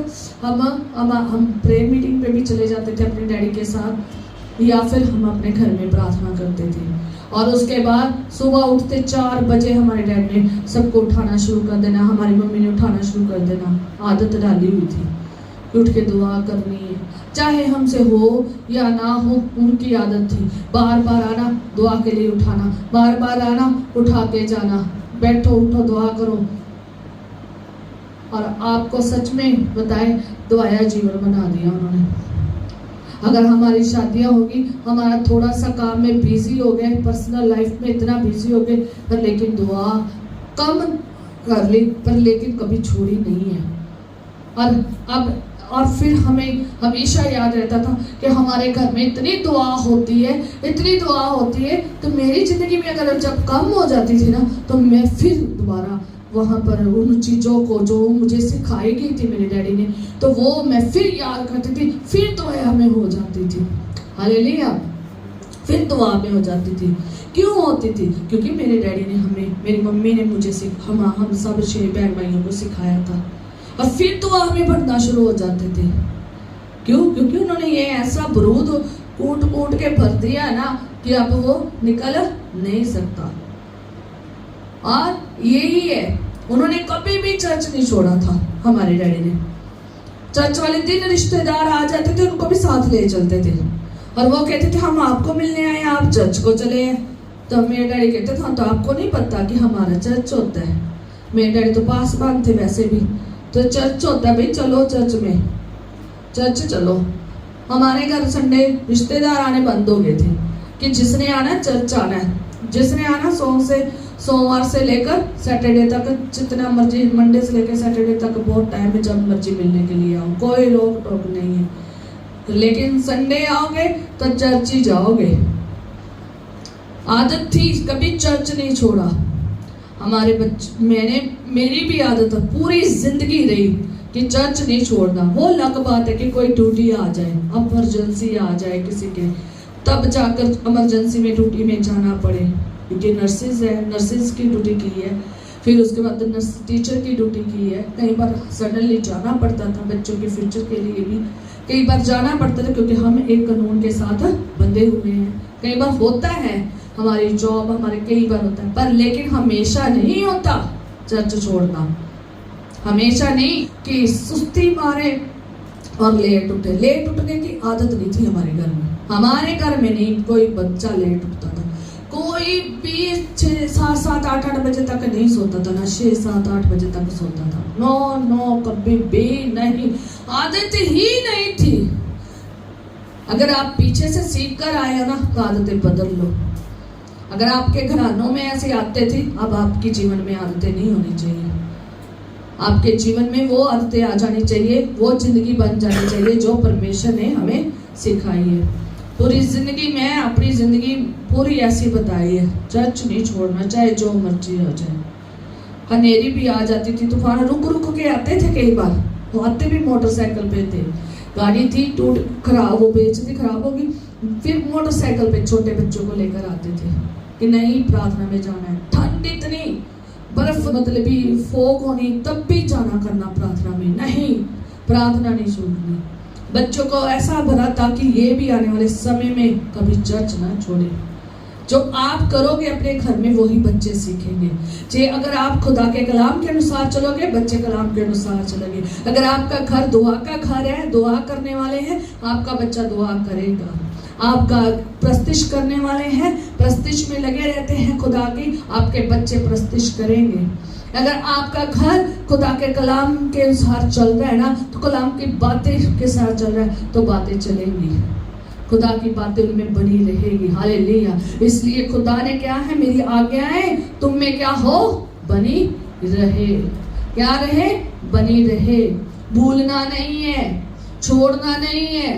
हम प्रेयर मीटिंग पे भी चले जाते थे अपने डैडी के साथ, या फिर हम अपने घर में प्रार्थना करते थे। और उसके बाद सुबह उठते 4 बजे हमारे डैड ने सबको उठाना शुरू कर देना, हमारी मम्मी ने उठाना शुरू कर देना। आदत डाली हुई थी कि उठ के दुआ करनी है, चाहे हमसे हो या ना हो, उनकी आदत थी। बार बार आना, दुआ के लिए उठाना, बार बार आना, उठा के जाना, बैठो उठो दुआ करो। और आपको सच में बताए, दुआया जीवन बना दिया उन्होंने। अगर हमारी शादियां होगी, हमारा थोड़ा सा काम में बिजी हो गए, पर्सनल लाइफ में इतना बिजी हो गए, पर लेकिन दुआ कम कर ली, पर लेकिन कभी छोड़ी नहीं है। और फिर हमें हमेशा याद रहता था कि हमारे घर में इतनी दुआ होती है, इतनी दुआ होती है। तो मेरी जिंदगी में अगर जब कम हो जाती थी ना, तो मैं फिर दोबारा वहाँ पर उन चीज़ों को जो मुझे सिखाई गई थी मेरे डैडी ने, तो वो मैं फिर याद करती थी, फिर दुआ में हो जाती थी। हालेलुया, फिर दुआ में हो जाती थी। क्यों होती थी? क्योंकि मेरे डैडी ने हमें, मेरी मम्मी ने मुझे हम सब 6 बहन भाइयों को सिखाया था। और फिर दुआ में बढ़ना शुरू हो जाते थे। क्यों? क्योंकि उन्होंने ये ऐसा बरूद कूट कूट के भर दिया ना कि अब वो निकल नहीं सकता। और यही है, उन्होंने कभी भी चर्च नहीं छोड़ा था। हमारे डैडी ने चर्च वाले दिन रिश्तेदार आ जाते थे, उनको भी साथ ले चलते थे, और वो कहते थे हम आपको मिलने आए, आप चर्च को चले हैं। तो मेरे डैडी कहते थे तो आपको नहीं पता कि हमारा चर्च होता है। मेरे डैडी तो पासवान थे वैसे भी, तो चर्च होता है भाई, चलो चर्च में, चर्च चलो। हमारे घर संडे रिश्तेदार आने बंद हो गए थे कि जिसने आना चर्च आना है, जिसने आना सोमवार से लेकर सैटरडे तक, जितना मर्जी, मंडे से लेकर सैटरडे तक बहुत टाइम है, जब मर्जी मिलने के लिए आओ, कोई रोक टोक नहीं है। लेकिन संडे आओगे तो चर्च ही जाओगे। आदत थी, कभी चर्च नहीं छोड़ा। हमारे बच्चे, मेरी भी आदत पूरी जिंदगी रही कि चर्च नहीं छोड़ना। वो अलग बात है कि कोई ड्यूटी आ जाए, इमरजेंसी आ जाए किसी के, तब जाकर इमरजेंसी में ड्यूटी में जाना पड़े, क्योंकि नर्सेज है, नर्सेज की ड्यूटी की है, फिर उसके बाद नर्स टीचर की ड्यूटी की है। कई बार सडनली जाना पड़ता था, बच्चों के फ्यूचर के लिए भी कई बार जाना पड़ता था, क्योंकि हम एक कानून के साथ बंधे हुए हैं। कई बार होता है हमारी जॉब, हमारे कई बार होता है, पर लेकिन हमेशा नहीं होता चर्च छोड़ना। हमेशा नहीं कि सुस्ती मारे और लेट उठे। लेट उठने की आदत नहीं थी हमारे घर में। हमारे घर में नहीं कोई बच्चा लेट उठता था, कोई भी 6, 7, 7, 8 बजे तक नहीं सोता था, ना 6, 7, 8 बजे तक सोता था। नो, कभी भी नहीं, आदत ही नहीं थी। अगर आप पीछे से सीख कर आए हो ना, तो आदतें बदल लो। अगर आपके घरानों में ऐसी आदतें थी, अब आपके जीवन में आदतें नहीं होनी चाहिए। आपके जीवन में वो आदतें आ जानी चाहिए, वो जिंदगी बन जानी चाहिए जो परमेश्वर ने हमें सिखाई है। पूरी जिंदगी में अपनी जिंदगी पूरी ऐसी बताई है, चर्च नहीं छोड़ना, चाहे जो मर्जी हो जाए। हनेरी भी आ जाती थी, तूफान रुक रुक के आते थे। कई बार वो आते भी मोटरसाइकिल पे थे, गाड़ी थी खराब, वो बेचती खराब होगी, फिर मोटरसाइकिल पे छोटे बच्चों को लेकर आते थे कि नहीं प्रार्थना में जाना है। ठंड इतनी, बर्फ मतलब भी फोग होनी, तब भी जाना करना प्रार्थना में, नहीं प्रार्थना नहीं छोड़नी। बच्चों को ऐसा भरा ताकि ये भी आने वाले समय में कभी चर्च ना छोड़े। जो आप करोगे अपने घर में, वही बच्चे सीखेंगे। जे अगर आप खुदा के कलाम के अनुसार चलोगे, बच्चे कलाम के अनुसार चलोगे। अगर आपका घर दुआ का घर है, दुआ करने वाले हैं, आपका बच्चा दुआ करेगा। आपका प्रस्तिश करने वाले हैं, प्रस्तिश में लगे रहते हैं खुदा की, आपके बच्चे प्रस्तिश करेंगे। अगर आपका घर खुदा के कलाम के अनुसार चल रहा है ना, तो कलाम की बातें के साथ चल रहा है, तो बातें चलेंगी, खुदा की बातें उनमें बनी रहेगी। हालेलुया। इसलिए खुदा ने क्या है, मेरी आज्ञाएं तुम में क्या हो, बनी रहे। क्या रहे? बनी रहे। भूलना नहीं है, छोड़ना नहीं है,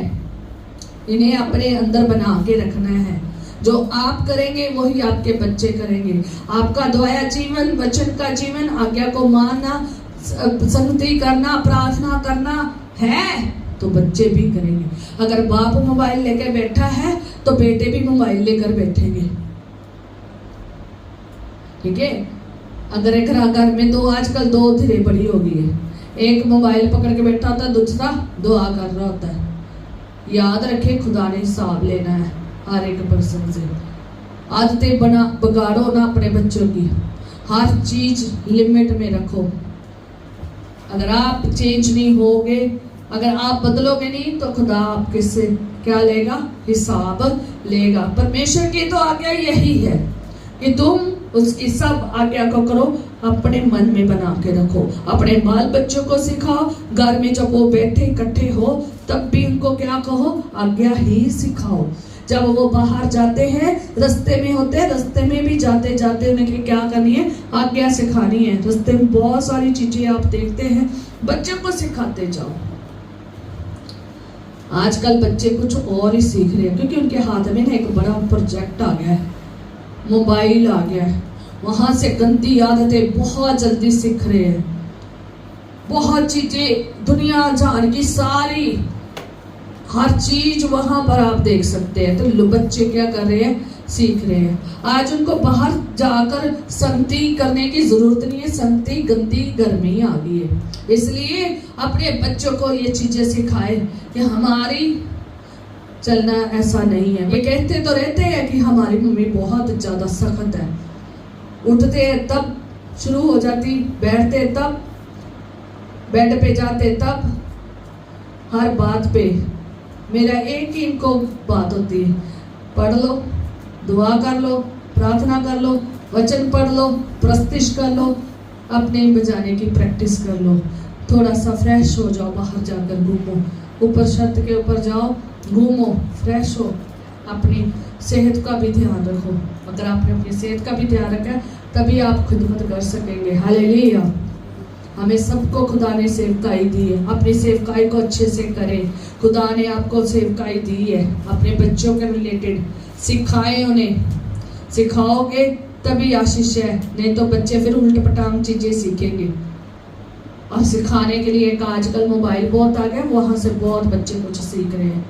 इन्हें अपने अंदर बना के रखना है। जो आप करेंगे वही आपके बच्चे करेंगे। आपका दुआया जीवन, वचन का जीवन, आज्ञा को मानना, संगति करना, प्रार्थना करना है, तो बच्चे भी करेंगे। अगर बाप मोबाइल लेकर बैठा है तो बेटे भी मोबाइल लेकर बैठेंगे। ठीक है? अगर एक घर में आजकल 2 धीरे बड़ी हो गई है, एक मोबाइल पकड़ के बैठा होता है, दूसरा दुआ कर रहा होता है। याद रखे, खुदा ने हिसाब लेना है हर एक पर्सन से। आदतें बिगाड़ो ना अपने बच्चों की। हर चीज लिमिट में रखो। अगर आप चेंज नहीं होगे, अगर आप बदलोगे नहीं, तो खुदा आपके से क्या लेगा? हिसाब लेगा। परमेश्वर की तो आज्ञा यही है कि तुम उसकी सब आज्ञा को करो, अपने मन में बना के रखो, अपने बाल बच्चों को सिखाओ। घर में जब वो बैठे इकट्ठे हो तब भी उनको क्या कहो? आज्ञा ही सिखाओ। जब वो बाहर जाते हैं, रास्ते में होते हैं, रास्ते में भी जाते जाते उन्हें क्या करनी है? आज्ञा सिखानी है। रास्ते में बहुत सारी चीजें आप देखते हैं, बच्चों को सिखाते जाओ। आजकल बच्चे कुछ और ही सीख रहे हैं, क्योंकि उनके हाथ में ना एक बड़ा प्रोजेक्ट आ गया है, मोबाइल आ गया है। वहां से गंदी आदतें बहुत जल्दी सीख रहे हैं। बहुत चीजें दुनिया जान की सारी हर चीज वहां पर आप देख सकते हैं। तो बच्चे क्या कर रहे हैं? सीख रहे हैं। आज उनको बाहर जाकर संगति करने की जरूरत नहीं है, संगति गंदी गर्मी आ गई है। इसलिए अपने बच्चों को ये चीजें सिखाए कि हमारी चलना ऐसा नहीं है। ये कहते तो रहते हैं कि हमारी मम्मी बहुत ज्यादा सख्त है, उठते हैं तब शुरू हो जाती, बैठते तब, बेड पे जाते तब, हर बात पे मेरा एक ही इनको बात होती है, पढ़ लो, दुआ कर लो, प्रार्थना कर लो, वचन पढ़ लो, प्रस्तिश कर लो, अपने बजाने की प्रैक्टिस कर लो, थोड़ा सा फ्रेश हो जाओ, बाहर जाकर घूमो, ऊपर छत के ऊपर जाओ, घूमो, फ्रेश हो, अपनी सेहत का भी ध्यान रखो। अगर आपने अपनी सेहत का भी ध्यान रखा तभी आप खिदमत कर सकेंगे। हालेलुया। हमें सबको खुदा ने सेवकाई दी है, अपनी सेवकाई को अच्छे से करें। खुदा ने आपको सेवकाई दी है, अपने बच्चों के रिलेटेड सिखाएं, उन्हें सिखाओगे तभी आशीष है, नहीं तो बच्चे फिर उल्ट पटांग चीजें सीखेंगे। और सिखाने के लिए एक आजकल मोबाइल बहुत आ गया, वहां से बहुत बच्चे कुछ सीख रहे हैं।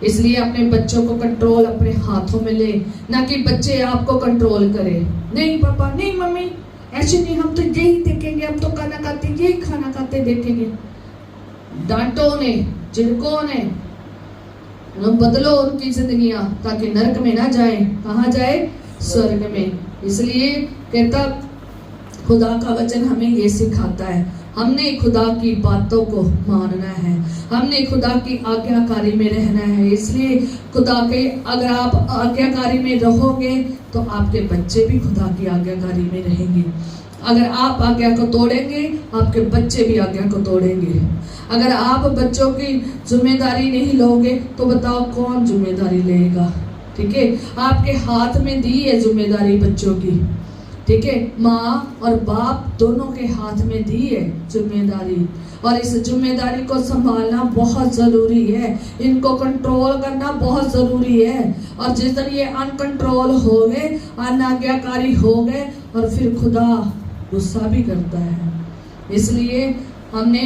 इसलिए अपने बच्चों को कंट्रोल अपने हाथों में ले, ना कि बच्चे आपको कंट्रोल करें। नहीं पापा, नहीं मम्मी, ऐसे नहीं, हम तो यही देखेंगे, हम तो खाना खाते यही खाना खाते देखेंगे। डांटो ने, जिनको ने, बदलो उनकी जिंदगियां, ताकि नरक में ना जाए। कहाँ जाए? स्वर्ग में। इसलिए कहता खुदा का वचन हमें ये सिखाता है, हमने खुदा की बातों को मानना है, हमने खुदा की आज्ञाकारी में रहना है। इसलिए खुदा के, अगर आप आज्ञाकारी में रहोगे तो आपके बच्चे भी खुदा की आज्ञाकारी में रहेंगे। अगर आप आज्ञा को तोड़ेंगे, आपके बच्चे भी आज्ञा को तोड़ेंगे। अगर आप बच्चों की जिम्मेदारी नहीं लोगे तो बताओ कौन जिम्मेदारी लेगा? ठीक है, आपके हाथ में दी है जिम्मेदारी बच्चों की, ठीक है, माँ और बाप दोनों के हाथ में दी है जिम्मेदारी, और इस जिम्मेदारी को संभालना बहुत जरूरी है, इनको कंट्रोल करना बहुत जरूरी है। और जिस दिन ये अनकंट्रोल हो गए, अनाज्ञाकारी हो गए, और फिर खुदा गुस्सा भी करता है। इसलिए हमने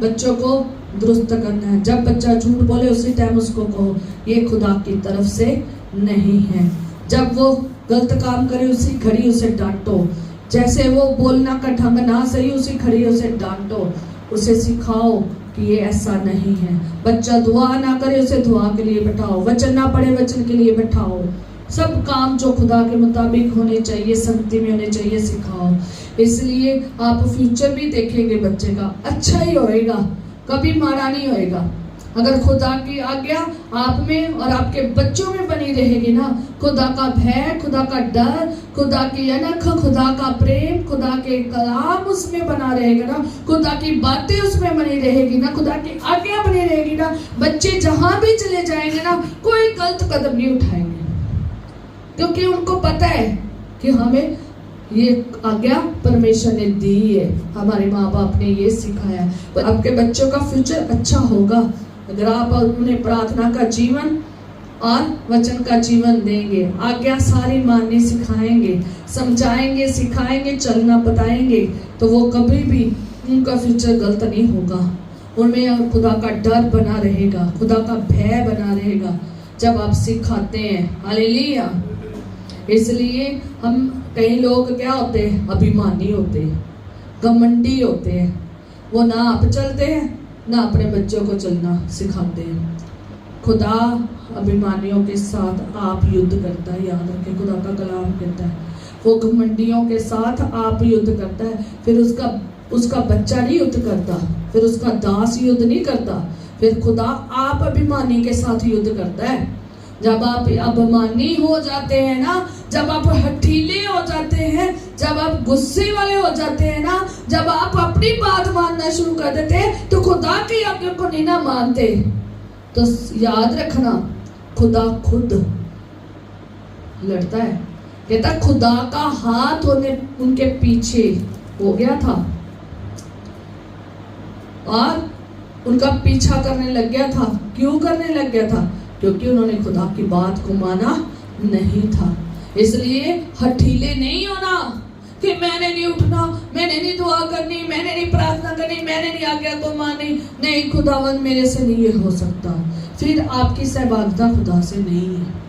बच्चों को दुरुस्त करना है। जब बच्चा झूठ बोले उसी टाइम उसको कहो ये खुदा की तरफ से नहीं है। जब वो गलत काम करे उसी घड़ी उसे डांटो। जैसे वो बोलना का ढंग ना सही, उसी घड़ी उसे डांटो, उसे सिखाओ कि ये ऐसा नहीं है। बच्चा दुआ ना करे उसे दुआ के लिए बैठाओ, वचन ना पढ़े वचन के लिए बैठाओ। सब काम जो खुदा के मुताबिक होने चाहिए, संगति में होने चाहिए, सिखाओ। इसलिए आप फ्यूचर भी देखेंगे बच्चे का अच्छा ही होएगा, कभी माड़ा नहीं होएगा। अगर खुदा की आज्ञा आप में और आपके बच्चों में बनी रहेगी ना, खुदा का भय, खुदा का डर, खुदा की अनख, खुदा का प्रेम, खुदा के कलाम उसमें बना रहेगा ना, खुदा की बातें उसमें बनी रहेगी ना, खुदा की आज्ञा बनी रहेगी ना, बच्चे जहां भी चले जाएंगे ना, कोई गलत कदम नहीं उठाएंगे, क्योंकि उनको पता है कि हमें ये आज्ञा परमेश्वर ने दी है, हमारे माँ बाप ने ये सिखाया। तो आपके बच्चों का फ्यूचर अच्छा होगा अगर आप उन्हें प्रार्थना का जीवन और वचन का जीवन देंगे, आज्ञा सारी माननी सिखाएंगे, समझाएंगे, सिखाएंगे, चलना बताएंगे, तो वो कभी भी उनका फ्यूचर गलत नहीं होगा। उनमें खुदा का डर बना रहेगा, खुदा का भय बना रहेगा जब आप सिखाते हैं। हालेलुया। इसलिए हम कई लोग क्या होते हैं, अभिमानी होते हैं, घमंडी होते हैं, वो ना आप चलते हैं ना अपने बच्चों को चलना सिखाते हैं। खुदा अभिमानियों के साथ आप युद्ध करता है। याद रखें, खुदा का कलाम कहता है वो घमंडियों के साथ आप युद्ध करता है। फिर उसका बच्चा नहीं युद्ध करता, फिर उसका दास युद्ध नहीं करता, फिर खुदा आप अभिमानी के साथ युद्ध करता है। जब आप अभिमानी हो जाते हैं ना, जब आप हठीले हो जाते हैं, जब आप गुस्से वाले हो जाते हैं ना, जब आप अपनी बात मानना शुरू कर देते हैं, तो खुदा की आज्ञा को नहीं ना मानते, तो याद रखना खुदा खुद लड़ता है। कहता खुदा का हाथ उनके पीछे हो गया था और उनका पीछा करने लग गया था। क्यों करने लग गया था? क्योंकि उन्होंने खुदा की बात को माना नहीं था। इसलिए हठीले नहीं होना कि मैंने नहीं उठना, मैंने नहीं दुआ करनी, मैंने नहीं प्रार्थना करनी, मैंने नहीं आज्ञा को मानी, नहीं खुदावन मेरे से नहीं ये हो सकता। फिर आपकी सहभागिता खुदा से नहीं है।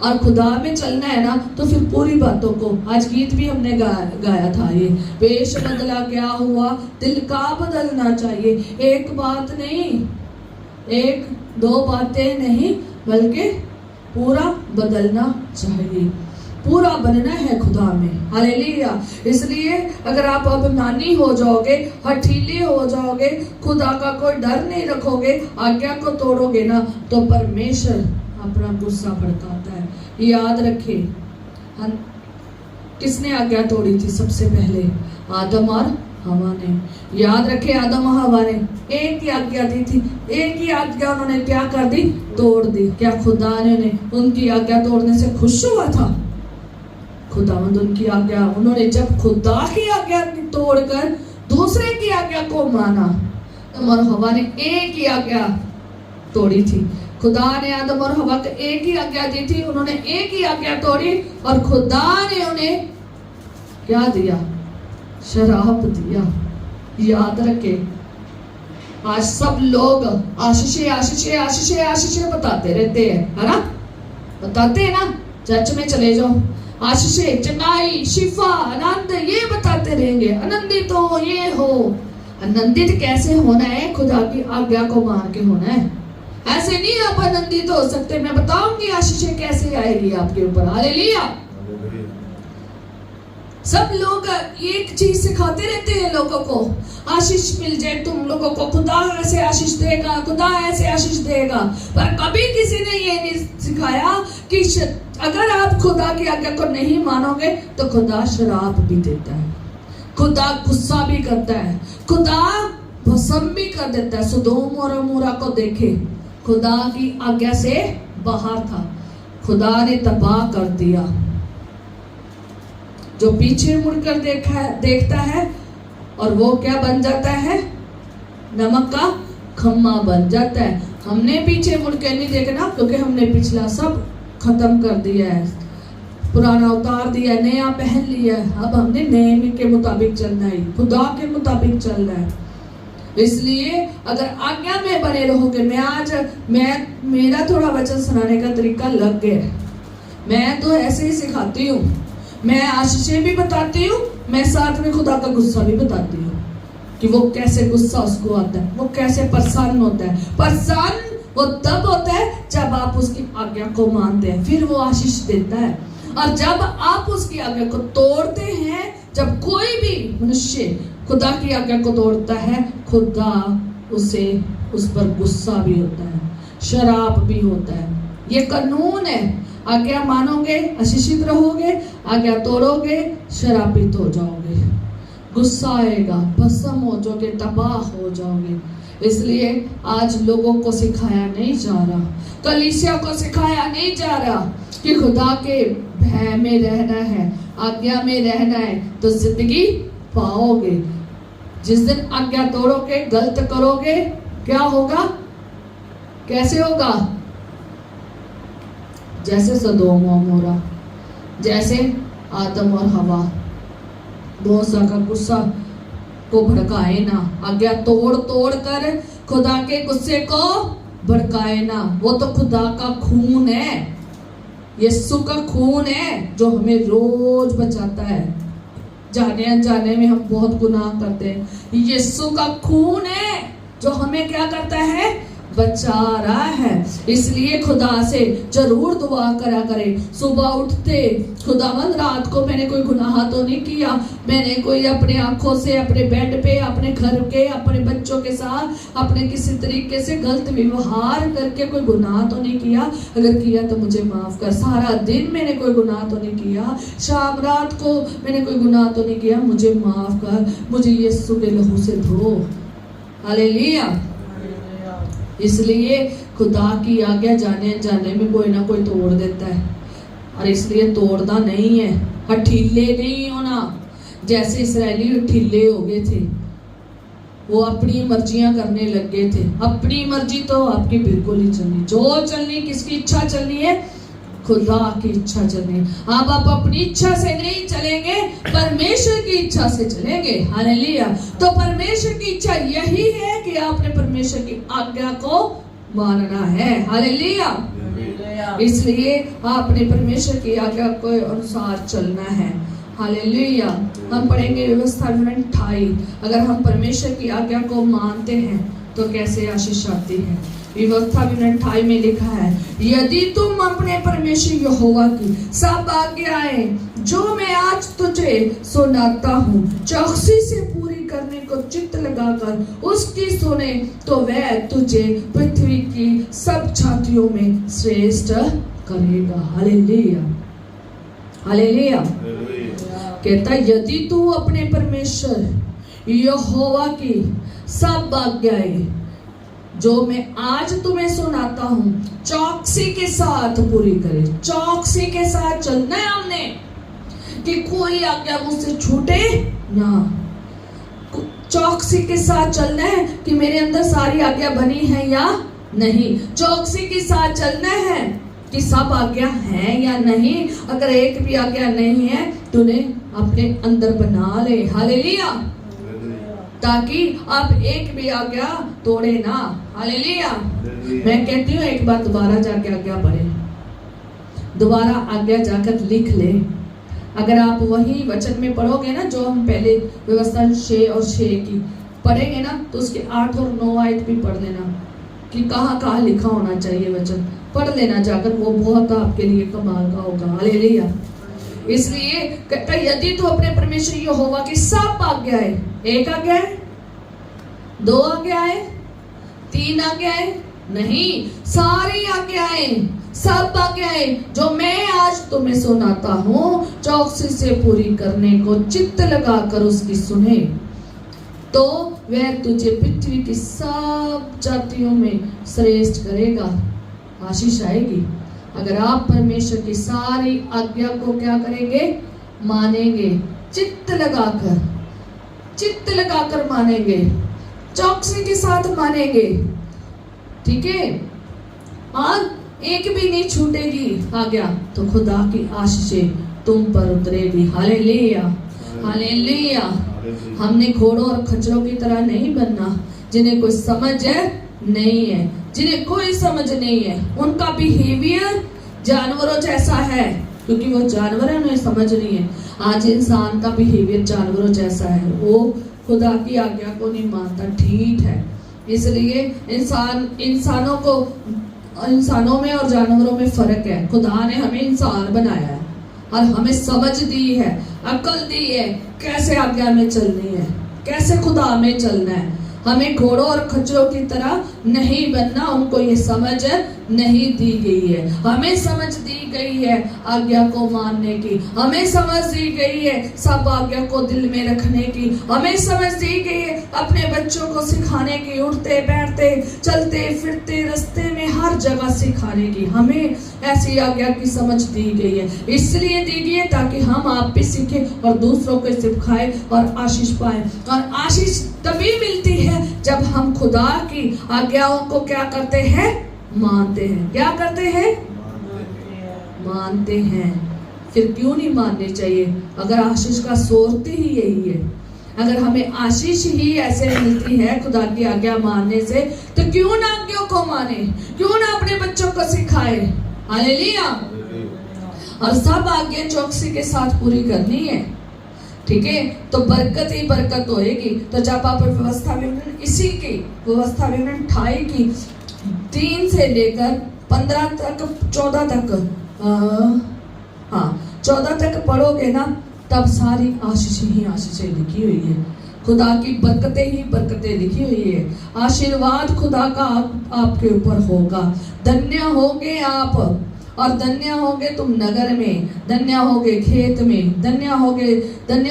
और खुदा में चलना है ना, तो फिर पूरी बातों को, आज गीत भी हमने गाया था, ये वेश बदला क्या हुआ, दिल का बदलना चाहिए। एक बात नहीं, एक दो बातें नहीं, बल्कि पूरा बदलना चाहिए, पूरा बनना है खुदा में। हालेलुया। इसलिए अगर आप अभिमानी हो जाओगे, हठीले हो जाओगे, खुदा का कोई डर नहीं रखोगे, आज्ञा को तोड़ोगे ना, तो परमेश्वर अपना गुस्सा भड़काता है। याद रखे, किसने आज्ञा तोड़ी थी? सबसे पहले आदम और हवा ने। याद रखे, आदम और हवा ने एक ही आज्ञा दी थी, एक ही आज्ञा उन्होंने क्या कर दी? तोड़ दी। क्या खुदा ने उनकी आज्ञा तोड़ने से खुश हुआ था? खुदावंद उनकी आज्ञा, उन्होंने जब खुदा की आज्ञा तोड़कर दूसरे की आज्ञा को माना, आदम और हवा ने एक ही आज्ञा तोड़ी थी। खुदा ने आदम और हवा को एक ही आज्ञा दी थी, उन्होंने एक ही आज्ञा तोड़ी और खुदा ने उन्हें क्या दिया? शराब दिया। याद रखे, आज सब लोग आशीषे आशीषे आशीषे आशीषे बताते रहते हैं, है ना? बताते हैं ना, चर्च में चले जाओ, आशीषे, चंगाई, शिफा, आनंद, ये बताते रहेंगे। आनंदित हो, ये हो। आनंदित कैसे होना है? खुदा की आज्ञा को मान के होना है। ऐसे नहीं आप आनंदित हो सकते। मैं बताऊंगी आशीषें कैसे आएगी आपके ऊपर। हालेलुया। सब लोग एक चीज सिखाते रहते हैं लोगों को, आशीष मिल जाए तुम लोगों को, खुदा ऐसे आशीष देगा, खुदा ऐसे आशीष देगा। पर कभी किसी ने ये नहीं सिखाया कि अगर आप खुदा की आज्ञा को नहीं मानोगे तो खुदा शराब भी देता है, खुदा गुस्सा भी करता है, खुदा भस्म भी कर देता है। सदोम और अमोरा को देखे, खुदा की आज्ञा से बाहर था, खुदा ने तबाह कर दिया। जो पीछे मुड़कर देखता है और वो क्या बन जाता है? नमक का खम्मा बन जाता है। हमने पीछे मुड़ के नहीं देखना, क्योंकि हमने पिछला सब खत्म कर दिया है, पुराना उतार दिया, नया पहन लिया है। अब हमने नए के मुताबिक चलना है, खुदा के मुताबिक चलना है। इसलिए अगर आज्ञा में बने रहोगे, मेरा थोड़ा वचन सुनाने का तरीका लग गया, मैं तो ऐसे ही सिखाती हूँ, मैं आशीषें भी बताती हूँ, मैं साथ में खुदा का गुस्सा भी बताती हूँ कि वो कैसे गुस्सा उसको आता है, वो कैसे प्रसन्न होता है। प्रसन्न वो तब होता है जब आप उसकी आज्ञा को मानते हैं, फिर वो आशीष देता है। और जब आप उसकी आज्ञा को तोड़ते हैं, जब कोई भी मनुष्य खुदा की आज्ञा को तोड़ता है, खुदा उस पर गुस्सा भी होता है, शराब भी होता है। ये कानून है। आज्ञा मानोगे आशीषित रहोगे, आज्ञा तोड़ोगे शराबित हो जाओगे, गुस्सा आएगा, भस्म हो जाओगे, तबाह हो जाओगे। इसलिए आज लोगों को सिखाया नहीं जा रहा, कलीसिया को सिखाया नहीं जा रहा कि खुदा के भय में रहना है, आज्ञा में रहना है तो जिंदगी पाओगे। जिस दिन आज्ञा तोड़ोगे, गलत करोगे, क्या होगा? कैसे होगा? जैसे सदोम और अमोरा, जैसे आदम और हवा। मूसा का गुस्सा को भड़काए ना, आज्ञा तोड़ तोड़ कर खुदा के गुस्से को भड़काए ना। वो तो खुदा का खून है, यीशु का खून है जो हमें रोज बचाता है। जाने अनजाने में हम बहुत गुनाह करते हैं, यीशु का खून है जो हमें क्या करता है? बचा रहा है। इसलिए खुदा से जरूर दुआ करा करें। सुबह उठते खुदावंद रात को मैंने कोई गुनाह तो नहीं किया, मैंने कोई अपने आंखों से अपने बेड पे अपने घर के अपने बच्चों के साथ अपने किसी तरीके से गलत व्यवहार करके कोई गुनाह तो नहीं किया। अगर किया तो मुझे माफ कर। सारा दिन मैंने कोई गुनाह तो नहीं किया, शाम रात को मैंने कोई गुनाह तो नहीं किया, मुझे माफ कर, मुझे यीशु के लहू से धो। हालेलुया। इसलिए खुदा की आज्ञा जाने जाने में कोई ना कोई तोड़ देता है, और इसलिए तोड़ना नहीं है, हठीले नहीं होना। जैसे इस्राएली हठीले हो गए थे, वो अपनी मर्जियां करने लग गए थे। अपनी मर्जी तो आपकी बिल्कुल ही चलनी, जो चलनी किसकी इच्छा चलनी है, खुदा की इच्छा चलनी। अब आप अपनी इच्छा से नहीं चलेंगे, परमेश्वर की इच्छा से चलेंगे। हालेलुया। तो परमेश्वर की इच्छा यही है कि आपने परमेश्वर की आज्ञा को मानना है। हालेलुया। इसलिए आपने परमेश्वर की आज्ञा के अनुसार चलना है। हालेलुया। हम पढ़ेंगे व्यवस्था विवरण 28। अगर हम परमेश्वर की आज्ञा को मानते हैं तो कैसे आशीष आती है। व्यवस्था विवरण 28 में लिखा है, यदि तुम अपने परमेश्वर यहोवा की सब आज्ञाएं जो मैं आज तुझे सुनाता हूँ चौकसी से पूरी करने को चित्त लगाकर उसकी सुने, तो वह तुझे पृथ्वी की सब जातियों में श्रेष्ठ करेगा। हालेलुया। हालेलुया। कहता यदि तू अपने परमेश्वर यहोवा की सब आज्ञाएं जो मैं आज तुम्हें सुनाता हूं चौकसी के साथ पूरी करे। चौकसी के साथ चलना है हमने कि कोई आज्ञा मुझसे छूटे ना। चौकसी के साथ चलना है कि मेरे अंदर सारी आज्ञा बनी है या नहीं। चौकसी के साथ चलना है कि सब आज्ञा है या नहीं। अगर एक भी आज्ञा नहीं है तूने अपने अंदर बना ले। हालेलुया। ताकि आप एक भी आज्ञा तोड़े ना। हालेलुया। मैं कहती हूँ एक बार दोबारा जाके आज्ञा पढ़े, दोबारा आज्ञा जाकर लिख ले। अगर आप वही वचन में पढ़ोगे ना जो हम पहले व्यवस्था 6 और 6 की पढ़ेंगे ना, तो उसके 8 और 9 आयत भी पढ़ लेना कि कहाँ कहाँ लिखा होना चाहिए वचन। पढ़ लेना जाकर, वो बहुत आपके लिए कमाल का होगा। हालेलुया। इसलिए कहता यदि तू अपने परमेश्वर यहोवा की सब आज्ञाएं, एक आज्ञा है, 2 आज्ञाएं, 3 आज्ञाएं नहीं, सारी आज्ञाएं, सब आज्ञाएं जो मैं आज तुम्हें सुनाता हूँ चौकसी से पूरी करने को चित्त लगाकर उसकी सुने, तो वह तुझे पृथ्वी की सब जातियों में श्रेष्ठ करेगा। आशीष आएगी अगर आप परमेश्वर की सारी आज्ञा को क्या करेंगे, मानेंगे, चित्त लगाकर मानेंगे, चौकसी के साथ मानेंगे। ठीक है। और एक भी नहीं छूटेगी आज्ञा, तो खुदा की आशीषें तुम पर उतरेगी। हालेलुया। हालेलुया। हमने घोड़ों और खच्चरों की तरह नहीं बनना जिन्हें कोई समझ नहीं है, जिन्हें कोई समझ नहीं है। उनका बिहेवियर जानवरों जैसा है, क्योंकि वो जानवर है, उन्हें समझ नहीं है। आज इंसान का बिहेवियर जानवरों जैसा है, वो खुदा की आज्ञा को नहीं मानता। ठीक है। इसलिए इंसानों में और जानवरों में फर्क है। खुदा ने हमें इंसान बनाया है और हमें समझ दी है, अकल दी है, कैसे आज्ञा में चलनी है, कैसे खुदा में चलना है। हमें घोड़ों और खच्चरों की तरह नहीं बनना, उनको ये समझ नहीं दी गई है। हमें समझ दी गई है आज्ञा को मानने की, हमें समझ दी गई है सब आज्ञा को दिल में रखने की, हमें समझ दी गई है अपने बच्चों को सिखाने की, उठते बैठते चलते फिरते रास्ते में हर जगह सिखाने की। हमें ऐसी आज्ञा की समझ दी गई है, इसलिए दी गई है ताकि हम आप भी सीखें और दूसरों को सिखाएं और आशीष पाएं। और आशीष तभी मिलती है जब हम खुदा की आज्ञाओं को क्या करते हैं, मानते हैं। क्या करते हैं, मानते हैं। फिर क्यों नहीं मानने चाहिए अगर आशीष का सोर्स ही यही है। अगर हमें आशीष ही ऐसे मिलती है खुदा की आज्ञा मानने से, तो क्यों ना आज्ञाओं को माने, क्यों ना अपने बच्चों को सिखाए। हालेलुया। और सब आज्ञा चौकसी के साथ पूरी करनी है। ठीक है। तो बरकत ही बरकत होएगी। तो जब आप व्यवस्था विवरण इसी की व्यवस्था विवरण 28 की 3 से लेकर 15 तक 14 तक 14 तक पढ़ोगे ना, तब सारी आशीषें ही आशीषें लिखी हुई है। खुदा की बरकतें ही बरकतें लिखी हुई है। आशीर्वाद खुदा का आपके ऊपर होगा। धन्य होगे आप, और धन्य होगे तुम नगर में, धन्य होगे खेत में, धन्य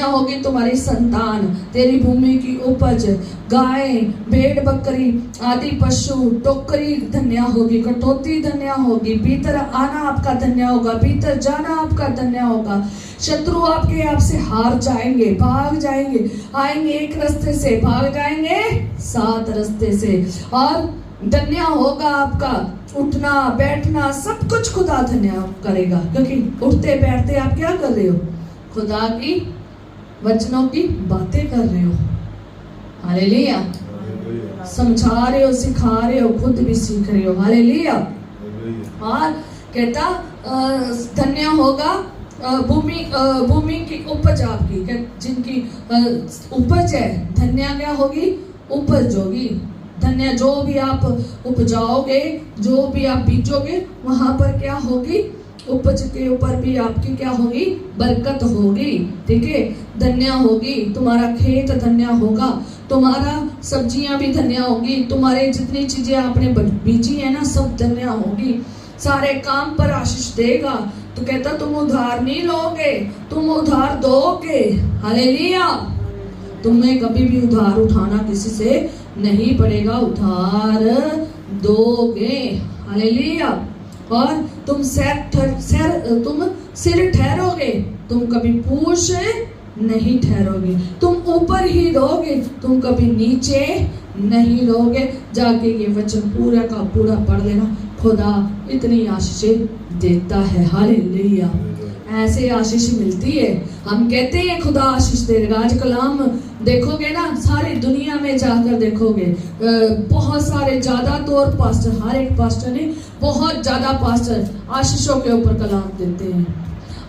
होगी तुम्हारी संतान, तेरी भूमि की उपज, गाय भेड़ बकरी आदि पशु, टोकरी धन्य होगी, कटौती धन्य होगी, भीतर आना आपका धन्य होगा, भीतर जाना आपका धन्य होगा। शत्रु आपके आप से हार जाएंगे, भाग जाएंगे, आएंगे एक रास्ते से, भाग जाएंगे 7 रास्ते से। और धन्य होगा आपका उठना बैठना, सब कुछ खुदा धन्य करेगा, क्योंकि उठते बैठते आप क्या कर रहे हो? खुदा की वचनों की बातें कर रहे हो। हालेलुया। समझा रहे हो, सिखा रहे हो, खुद भी सीख रहे हो। हालेलुया। और कहता धन्य होगा भूमि की उपज आपकी, जिनकी उपज है, धन्य क्या होगी? उपज होगी। धन्य जो भी आप उपजाओगे, जो भी आप बीजोगे, वहां पर क्या होगी? उपज के ऊपर भी आपकी क्या होगी? बरकत होगी। ठीक है, धन्य होगी, तुम्हारा खेत धन्य होगा, तुम्हारा सब्जियां भी धन्य होगी, तुम्हारे जितनी चीजें आपने बीजी है ना, सब धन्य होगी। सारे काम पर आशीष देगा। तो कहता तुम उधार नहीं लोगे, तुम उधार दोगे। हालेलुया। तुम्हें कभी भी उधार उठाना किसी से नहीं पड़ेगा, उधार दोगे। हालेलुया। और तुम सिर ठहरोगे, तुम कभी पूछ नहीं ठहरोगे, तुम ऊपर ही रहोगे, तुम कभी नीचे नहीं रहोगे। जाके ये वचन पूरा का पूरा पढ़ लेना। खुदा इतनी आशीषें देता है। हालेलुया। ऐसे आशीष मिलती है। हम कहते हैं खुदा आशीष देगा। आज कलाम देखोगे ना, सारी दुनिया में जाकर देखोगे, बहुत सारे ज्यादातर पास्टर, हर एक पास्टर ने बहुत ज्यादा पास्टर आशीषों के ऊपर कलाम देते हैं।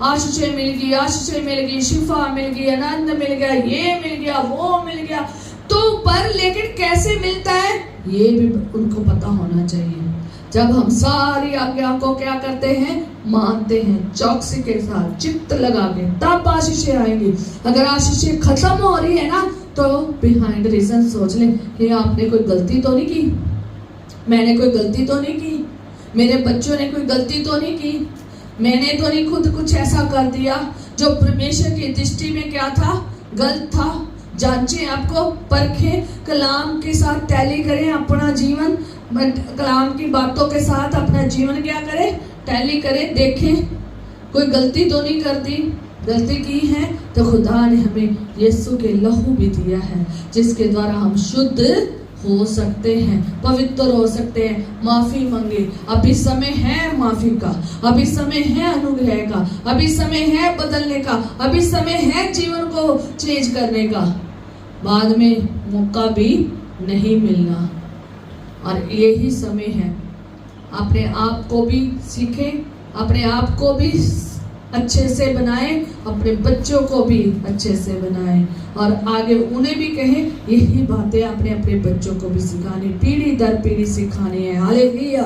आशीषें मिल गई, आशीषें मिल गई, शिफा मिल गई, आनंद मिल गया, ये मिल गया, वो मिल गया। तो पर लेकिन कैसे मिलता है ये भी उनको पता होना चाहिए। जब हम सारी आज्ञा को क्या करते हैं? मानते हैं, चौकसी के साथ, चित्त लगा के, तब आशीषें आएंगी। अगर आशीषें खत्म हो रही है ना, तो बिहाइंड रीजन सोच लें कि आपने कोई गलती तो नहीं की, मैंने कोई गलती तो नहीं की, मेरे बच्चों ने कोई गलती तो नहीं की, मैंने तो नहीं खुद कुछ ऐसा कर दिया जो परमेश्वर की दृष्टि में क्या था? गलत था। जांचें, आपको परखें, कलाम के साथ टैली करें अपना जीवन, कलाम की बातों के साथ अपना जीवन क्या करें? टैली करें, देखें कोई गलती तो नहीं कर दी। गलती की है तो खुदा ने हमें यीशु के लहू भी दिया है, जिसके द्वारा हम शुद्ध हो सकते हैं, पवित्र हो सकते हैं। माफी मांगे, अभी समय है माफी का, अभी समय है अनुग्रह का, अभी समय है बदलने का, अभी समय है जीवन को चेंज करने का। बाद में मौका भी नहीं मिलना, और यही समय है। अपने आप को भी सीखें, अपने आप को भी अच्छे से बनाएं, अपने बच्चों को भी अच्छे से बनाएं, और आगे उन्हें भी कहें यही बातें अपने अपने बच्चों को भी सिखानी, पीढ़ी दर पीढ़ी सिखानी है। हालेलुया।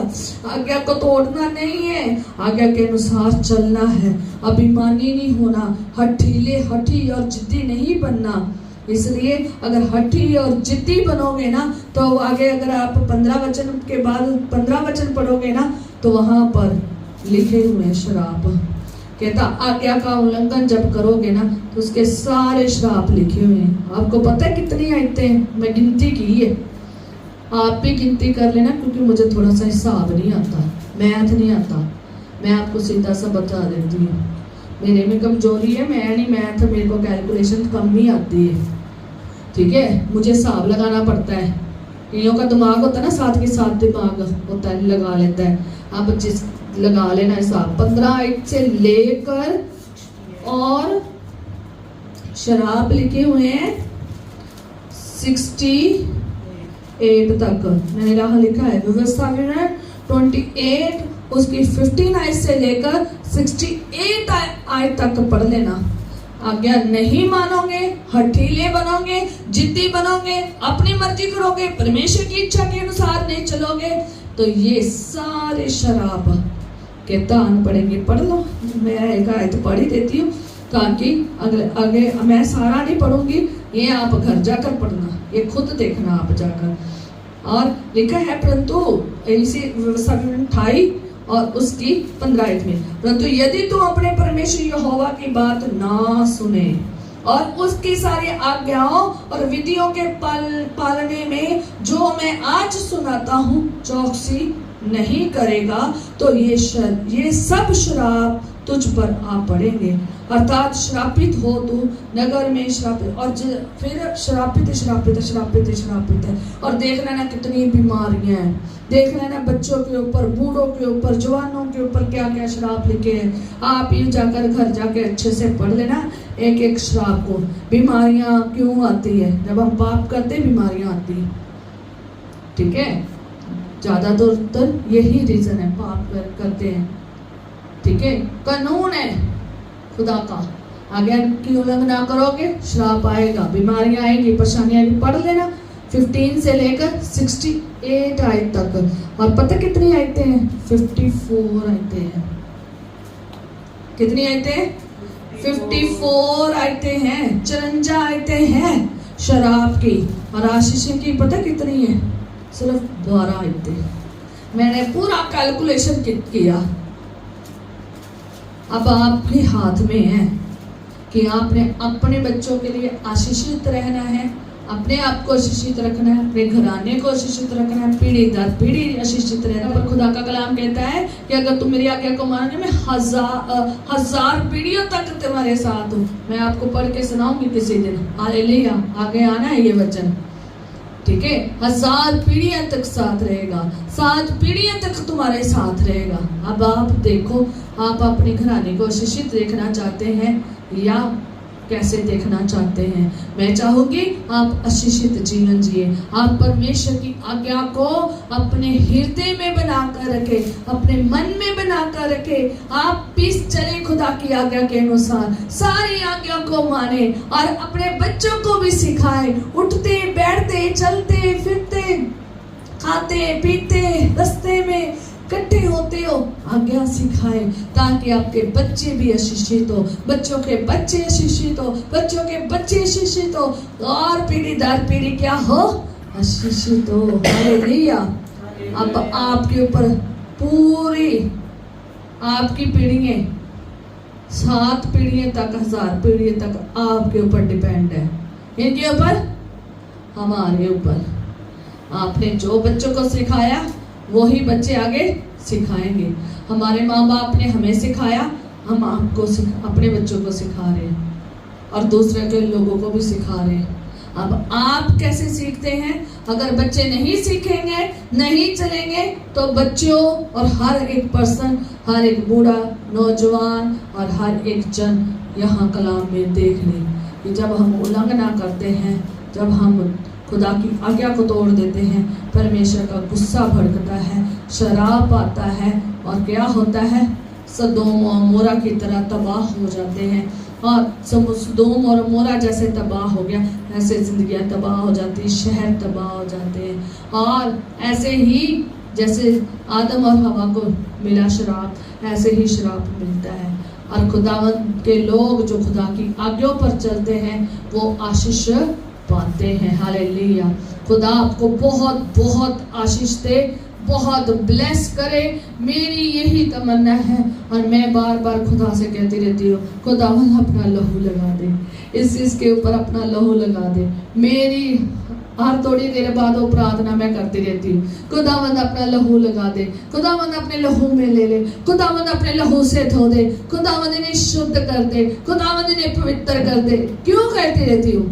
आज्ञा को तोड़ना नहीं है, आज्ञा के अनुसार चलना है। अभिमानी नहीं होना, हठी और जिद्दी नहीं बनना। इसलिए अगर हठी और जिद्दी बनोगे ना, तो आगे अगर आप 15 वचन के बाद 15 वचन पढ़ोगे ना, तो वहां पर लिखे हुए श्राप, कहता आज्ञा का उल्लंघन जब करोगे ना, तो उसके सारे श्राप लिखे हुए हैं। आपको पता है कितनी आयतें? मैं गिनती की है, आप भी गिनती कर लेना, क्योंकि मुझे थोड़ा सा हिसाब नहीं आता, मैथ नहीं आता। मैं आपको सीधा सा बता देती हूँ, मेरे में कमजोरी है, मैं नहीं मैथ, मेरे को कैलकुलेशन कम ही आती है। ठीक है, मुझे हिसाब लगाना पड़ता है। कईयों का दिमाग होता है ना, साथ के साथ दिमाग होता है, लगा लेता है। अब जिस लगा लेना हिसाब, 15 से लेकर और शराब लिखे हुए हैं 68 तक। मैंने यहाँ लिखा है व्यवस्था में 28, उसकी 15 से लेकर 68 आयत तक पढ़ लेना। आज्ञा नहीं मानोगे, हठीले बनोगे, जिद्दी बनोगे, अपनी मर्जी करोगे, परमेश्वर की इच्छा के अनुसार नहीं चलोगे, तो ये सारे शराब के दान पड़ेंगे। पढ़ लो, मैं एक आयत पढ़ ही देती हूँ ताकि आगे मैं सारा नहीं पढ़ूंगी, ये आप घर जाकर पढ़ना, ये खुद देखना आप जाकर। और लिखा है परंतु इसी 28 और उसकी 15 में, परंतु यदि तू अपने परमेश्वर यहोवा की बात ना सुने और उसकी सारी आज्ञाओं और विधियों के पालने में जो मैं आज सुनाता हूँ चौकसी नहीं करेगा, तो ये सब श्राप तुझ पर आ पड़ेंगे। अर्थात श्रापित हो तू नगर में, श्रापित। और फिर श्रापित श्रापित श्रापित श्रापित है। और देखना ना कितनी बीमारियां हैं, देखना ना बच्चों के ऊपर, बूढ़ों के ऊपर, जवानों के ऊपर क्या क्या श्राप लिखे हैं। आप ये जाकर घर जाके अच्छे से पढ़ लेना एक एक श्राप को। बीमारियां क्यों आती है? जब हम पाप करते बीमारियां आती है, ठीक है, ज्यादातर यही रीजन है, पाप करते हैं, ठीक है। कानून है खुदा का, आज्ञा की उल्लंघना करोगे श्राप आएगा, बीमारियां आएगी, परेशानियां आएगी। पढ़ लेना 15 से लेकर 68 आयत तक। और पता कितनी आयतें हैं? 54 आयतें हैं। कितनी आयतें हैं? 54 आयतें हैं, 54 आयतें हैं शराब की। और आशीष की पता कितनी है? सिर्फ 12 आयतें। मैंने पूरा कैलकुलेशन किया। अब आपके हाथ में है कि आपने अपने बच्चों के लिए आशीषित रहना है, अपने आप को आशीषित रखना है, अपने घराने को आशीषित रखना है, पीढ़ी दर पीढ़ी आशीषित रहना। पर खुदा का कलाम कहता है कि अगर तुम मेरी आज्ञा को मानने में हजार पीढ़ियों तक तुम्हारे साथ हो। मैं आपको पढ़ के सुनाऊंगी किसी दिन, हालेलुया, आगे आना है ये वचन, ठीक है। 1000 पीढ़ियां तक साथ रहेगा, 7 पीढ़ियां तक तुम्हारे साथ रहेगा। अब आप देखो, आप अपने घराने को आशीषित देखना चाहते हैं या कैसे देखना चाहते हैं? मैं चाहूंगी आप आशीषित जीवन जिए। आप परमेश्वर की आज्ञा को अपने हृदय में बनाकर रखे, अपने मन में बनाकर रखे। आप पीस चले खुदा की आज्ञा के अनुसार, सारी आज्ञा को माने और अपने बच्चों को भी सिखाए। उठते बैठते चलते फिरते खाते पीते रास्ते में इकट्ठे होते हो, आज्ञा सिखाए ताकि आपके बच्चे भी आशीषित हो, बच्चों के बच्चे आशीषित हो, बच्चों के बच्चे आशीषित हो, और पीढ़ी दर पीढ़ी क्या हो? आशीषित हो। हालेलुया। अब आपके ऊपर पूरी आपकी पीढ़ियां 7 पीढ़ियों तक, 1000 पीढ़ियों तक आपके ऊपर डिपेंड है। इनके ऊपर, हमारे ऊपर। आपने जो बच्चों को सिखाया वही बच्चे आगे सिखाएंगे। हमारे माँ बाप ने हमें सिखाया, हम आपको अपने बच्चों को सिखा रहे हैं और दूसरे के लोगों को भी सिखा रहे हैं। अब आप कैसे सीखते हैं? अगर बच्चे नहीं सीखेंगे, नहीं चलेंगे, तो बच्चों और हर एक पर्सन, हर एक बूढ़ा, नौजवान और हर एक जन यहाँ कलाम में देख लें कि जब हम उल्लंघना करते हैं, जब हम खुदा की आज्ञा को तोड़ देते हैं, परमेश्वर का गुस्सा भड़कता है, शराब आता है और क्या होता है? सदोम और मोरा की तरह तबाह हो जाते हैं। और सदोम और मोरा जैसे तबाह हो गया, ऐसे जिंदगियां तबाह हो जाती, शहर तबाह हो जाते हैं। और ऐसे ही जैसे आदम और हवा को मिला श्राप, ऐसे ही श्राप मिलता है। और खुदावंद के लोग जो खुदा की आज्ञा पर चलते हैं वो आशीष पाते हैं। हालेलुया। खुदा आपको बहुत बहुत आशीष दे, बहुत ब्लेस करे, मेरी यही तमन्ना है। और मैं बार बार खुदा से कहती रहती हूँ, खुदावंद अपना लहू लगा दे, इस इसके ऊपर अपना लहू लगा दे। मेरी हर थोड़ी देर बाद वो प्रार्थना मैं करती रहती हूँ, खुदावंद अपना लहू लगा दे, खुदावंद अपने लहू में ले ले, खुदावंद अपने लहू से धो दे, खुदावंद इन्हें शुद्ध कर दे, खुदावंद इन्हें पवित्र कर दे। क्यों कहती रहती हूँ?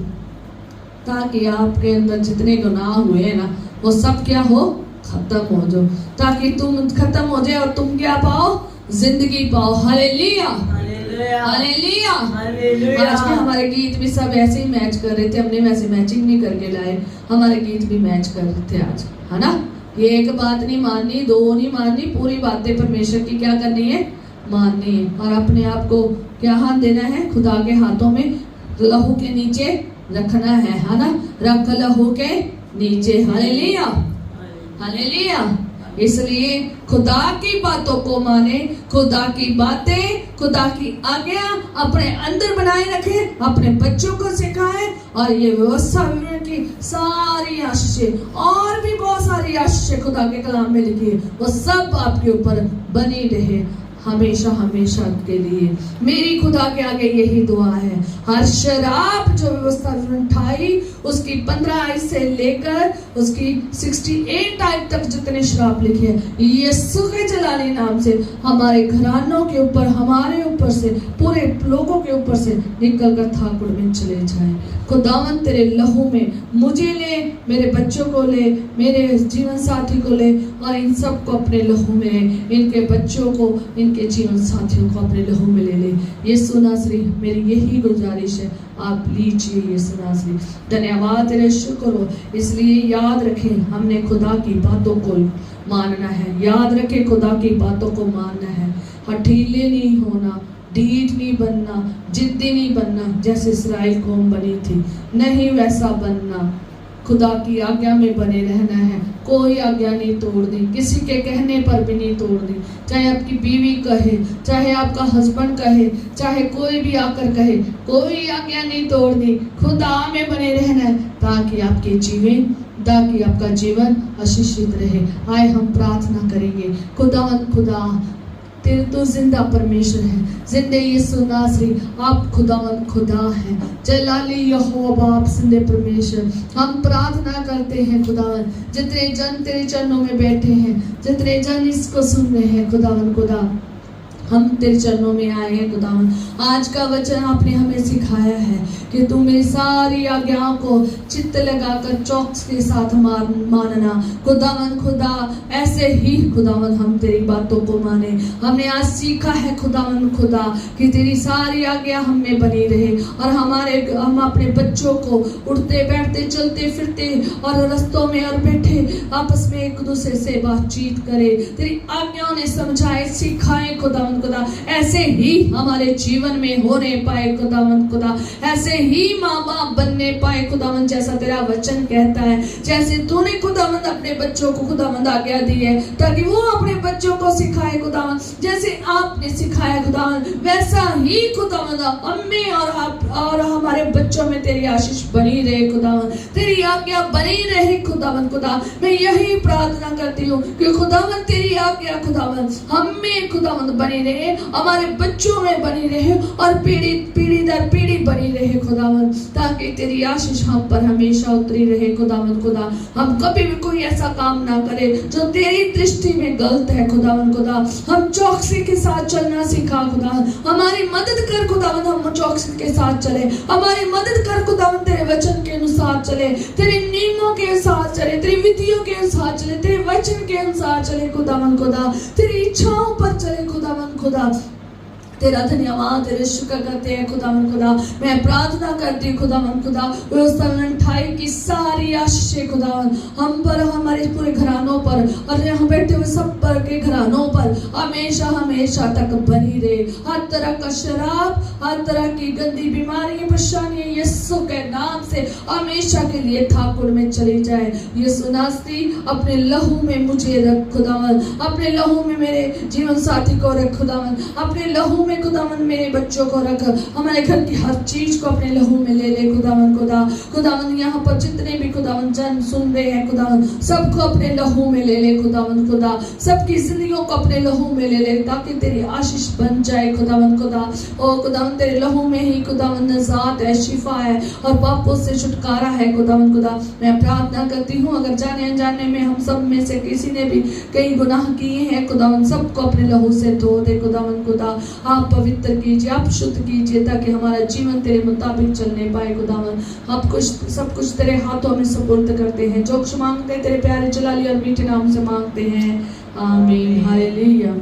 ताकि आपके अंदर जितने गुनाह हुए हैं ना, वो सब क्या हो? खत्म हो जाओ, ताकि तुम खत्म हो जाए और तुम क्या पाओ? जिंदगी पाओ। Hallelujah, hallelujah. आज के हमारे गीत भी सब ऐसे ही मैच कर रहे थे, हमने वैसे मैचिंग नहीं करके लाए, हमारे गीत भी मैच कर रहे थे आज, है ना। ये एक बात नहीं माननी, दो नहीं माननी, पूरी बातें परमेश्वर की क्या करनी है? माननी है। और अपने आप को क्या हाथ देना है? खुदा के हाथों में लहू के नीचे रखना है ना। रख लहू के नीचे। Hallelujah, hallelujah. इसलिए खुदा की बातों को माने, खुदा की बातें, खुदा की आज्ञा अपने अंदर बनाए रखे, अपने बच्चों को सिखाए, और ये व्यवस्था की सारी आशीषें और भी बहुत सारी आशीषें खुदा के कलाम में लिखी है, वो सब आपके ऊपर बनी रहे हमेशा हमेशा के लिए। मेरी खुदा के आगे यही दुआ है। हर शराब जो व्यवस्था उठाई, उसकी 15 आयत से लेकर उसकी 68 आयत तक जितने शराब लिखे हैं, यीशु के जलाली नाम से हमारे घरानों के ऊपर, हमारे ऊपर से, पूरे लोगों के ऊपर से निकल कर ठाकुर में चले जाए। खुदावन तेरे लहू में मुझे ले, मेरे बच्चों को ले, मेरे जीवन साथी को ले, और इन सबको अपने लहू में ले, इनके बच्चों को, इनके जीवन साथियों को अपने लहू में ले ले। यीशु नासरी, मेरी यही गुजारिश है, आप लीजिए यीशु नासरी। धन्यवाद तेरे, शुक्र हो। इसलिए याद रखें, हमने खुदा की बातों को मानना है। याद रखें, खुदा की बातों को मानना है। हठीले नहीं होना, ढीठ नहीं बनना, जिद्दी नहीं बनना, जैसे इस्राएल कौम बनी थी, नहीं वैसा बनना। खुदा की आज्ञा में बने रहना है, कोई आज्ञा नहीं तोड़नी, किसी के कहने पर भी नहीं तोड़नी। चाहे आपकी बीवी कहे, चाहे आपका हस्बैंड कहे, चाहे कोई भी आकर कहे, कोई आज्ञा नहीं तोड़नी। खुदा में बने रहना है, ताकि आपका जीवन आशीषित रहे। आए हम प्रार्थना करेंगे। खुदा तेरे तो जिंदा परमेश्वर है, जिंदे यीशु नासरी, आप खुदावंद खुदा हैं। जलाली यहोवा, आप जिंदे परमेश्वर। हम प्रार्थना करते हैं खुदावंद, जितने जन तेरे चरणों में बैठे हैं, जितने जन इसको सुन रहे हैं खुदावंद खुदा, हम तेरे चरणों में आए हैं खुदावन। आज का वचन आपने हमें सिखाया है कि तू मेरी सारी आज्ञाओं को चित्त लगाकर चौकस के साथ मानना। खुदावन खुदा, ऐसे ही खुदावन हम तेरी बातों को माने। हमने आज सीखा है खुदावन खुदा कि तेरी सारी आज्ञा हम में बनी रहे, और हम अपने बच्चों को उठते बैठते चलते फिरते और रस्तों में और बैठे आपस में एक दूसरे से बातचीत करे। तेरी आज्ञाओं ने समझाए, सिखाए खुदावन खुदा, ऐसे ही हमारे जीवन में होने पाए खुदावंद खुदा, ऐसे ही माँ बाप बनने पाए खुदावंद, जैसा तेरा वचन कहता है। जैसे तूने खुदावंद अपने बच्चों को खुदावंद आज्ञा दी है, ताकि वो अपने बच्चों को सिखाए खुदावंद, जैसे आपने सिखाया खुदावंद, वैसा ही खुदावंद अम्मी और हमारे बच्चों में तेरी आशीष बनी रहे खुदावंद, तेरी आज्ञा बनी रहे खुदावंद खुदा। मैं यही प्रार्थना करती हूँ कि खुदावंद तेरी आज्ञा खुदावंद हम में खुदावंद बनी रहे, हमारे बच्चों में बनी रहे, और पीढ़ी दर पीढ़ी बनी रहे खुदावंद, ताकि तेरी आशीष हम पर हमेशा उतरी रहे खुदावंद खुदा। हम कभी भी कोई ऐसा काम ना करे जो तेरी दृष्टि में गलत है खुदावंद खुदा। हम चौकसी के साथ चलना सीखा खुदा, हमारी मदद कर खुदावंद, हम चौकसी के साथ चले, हमारी मदद कर खुदावंद, तेरे वचन के अनुसार चले, तेरे नियमों के अनुसार चले, तेरी विधियों के अनुसार चले, तेरे वचन के अनुसार चले खुदावंद खुदा, तेरी इच्छाओं पर चले खुदावंद खुदा। तेरा धन्यवाद, तेरे शुक्र करते हैं खुदावंद खुदा। मैं प्रार्थना करती हूँ खुदावंद खुदा, व्यवस्था की सारी आशीषें खुदावंद हम पर, हमारे पूरे घरानों पर, और यहाँ बैठे हुए सब पर के घरानों पर हमेशा हमेशा तक बनी रहे। हर तरह का शराब, हर तरह की गंदी बीमारी, परेशानियां यीशु के नाम से हमेशा के लिए ठाकुर में चली जाए। यीशु नासरी, अपने लहू में मुझे रख खुदावंद, अपने लहू में मेरे जीवन साथी को रख खुदावंद, अपने लहू में खुदावंद मेरे बच्चों को रख, हमारे घर की हर चीज को अपने लहू में ले ले खुदावंद खुदा। खुदावंद यहाँ पर जितने भी खुदावंद जन सुन रहे हैं खुदावंद, सबको अपने लहू में ले ले खुदावंद खुदा, सबकी जिंदगियों को अपने लहू में ले ले, ताकि तेरी आशीष बन जाए खुदावंद खुदा। ओ खुदावंद, तेरे लहू में ही खुदावंद निजात है, शिफा है, और पापों से छुटकारा है खुदावंद खुदा। मैं प्रार्थना करती हूँ, अगर जाने अनजाने में हम सब में से किसी ने भी कई गुनाह किए हैं खुदावंद, सबको अपने लहू से धो दे खुदावंद खुदा। आप पवित्र कीजिए, आप शुद्ध कीजिए, ताकि हमारा जीवन तेरे मुताबिक चलने पाए खुदावंद। आप सब कुछ तेरे हाथों में सुपुर्द करते हैं, जो कुछ मांगते हैं तेरे प्यारे जलाली और मीठे नाम से मांगते हैं, आमीन, हालेलुया।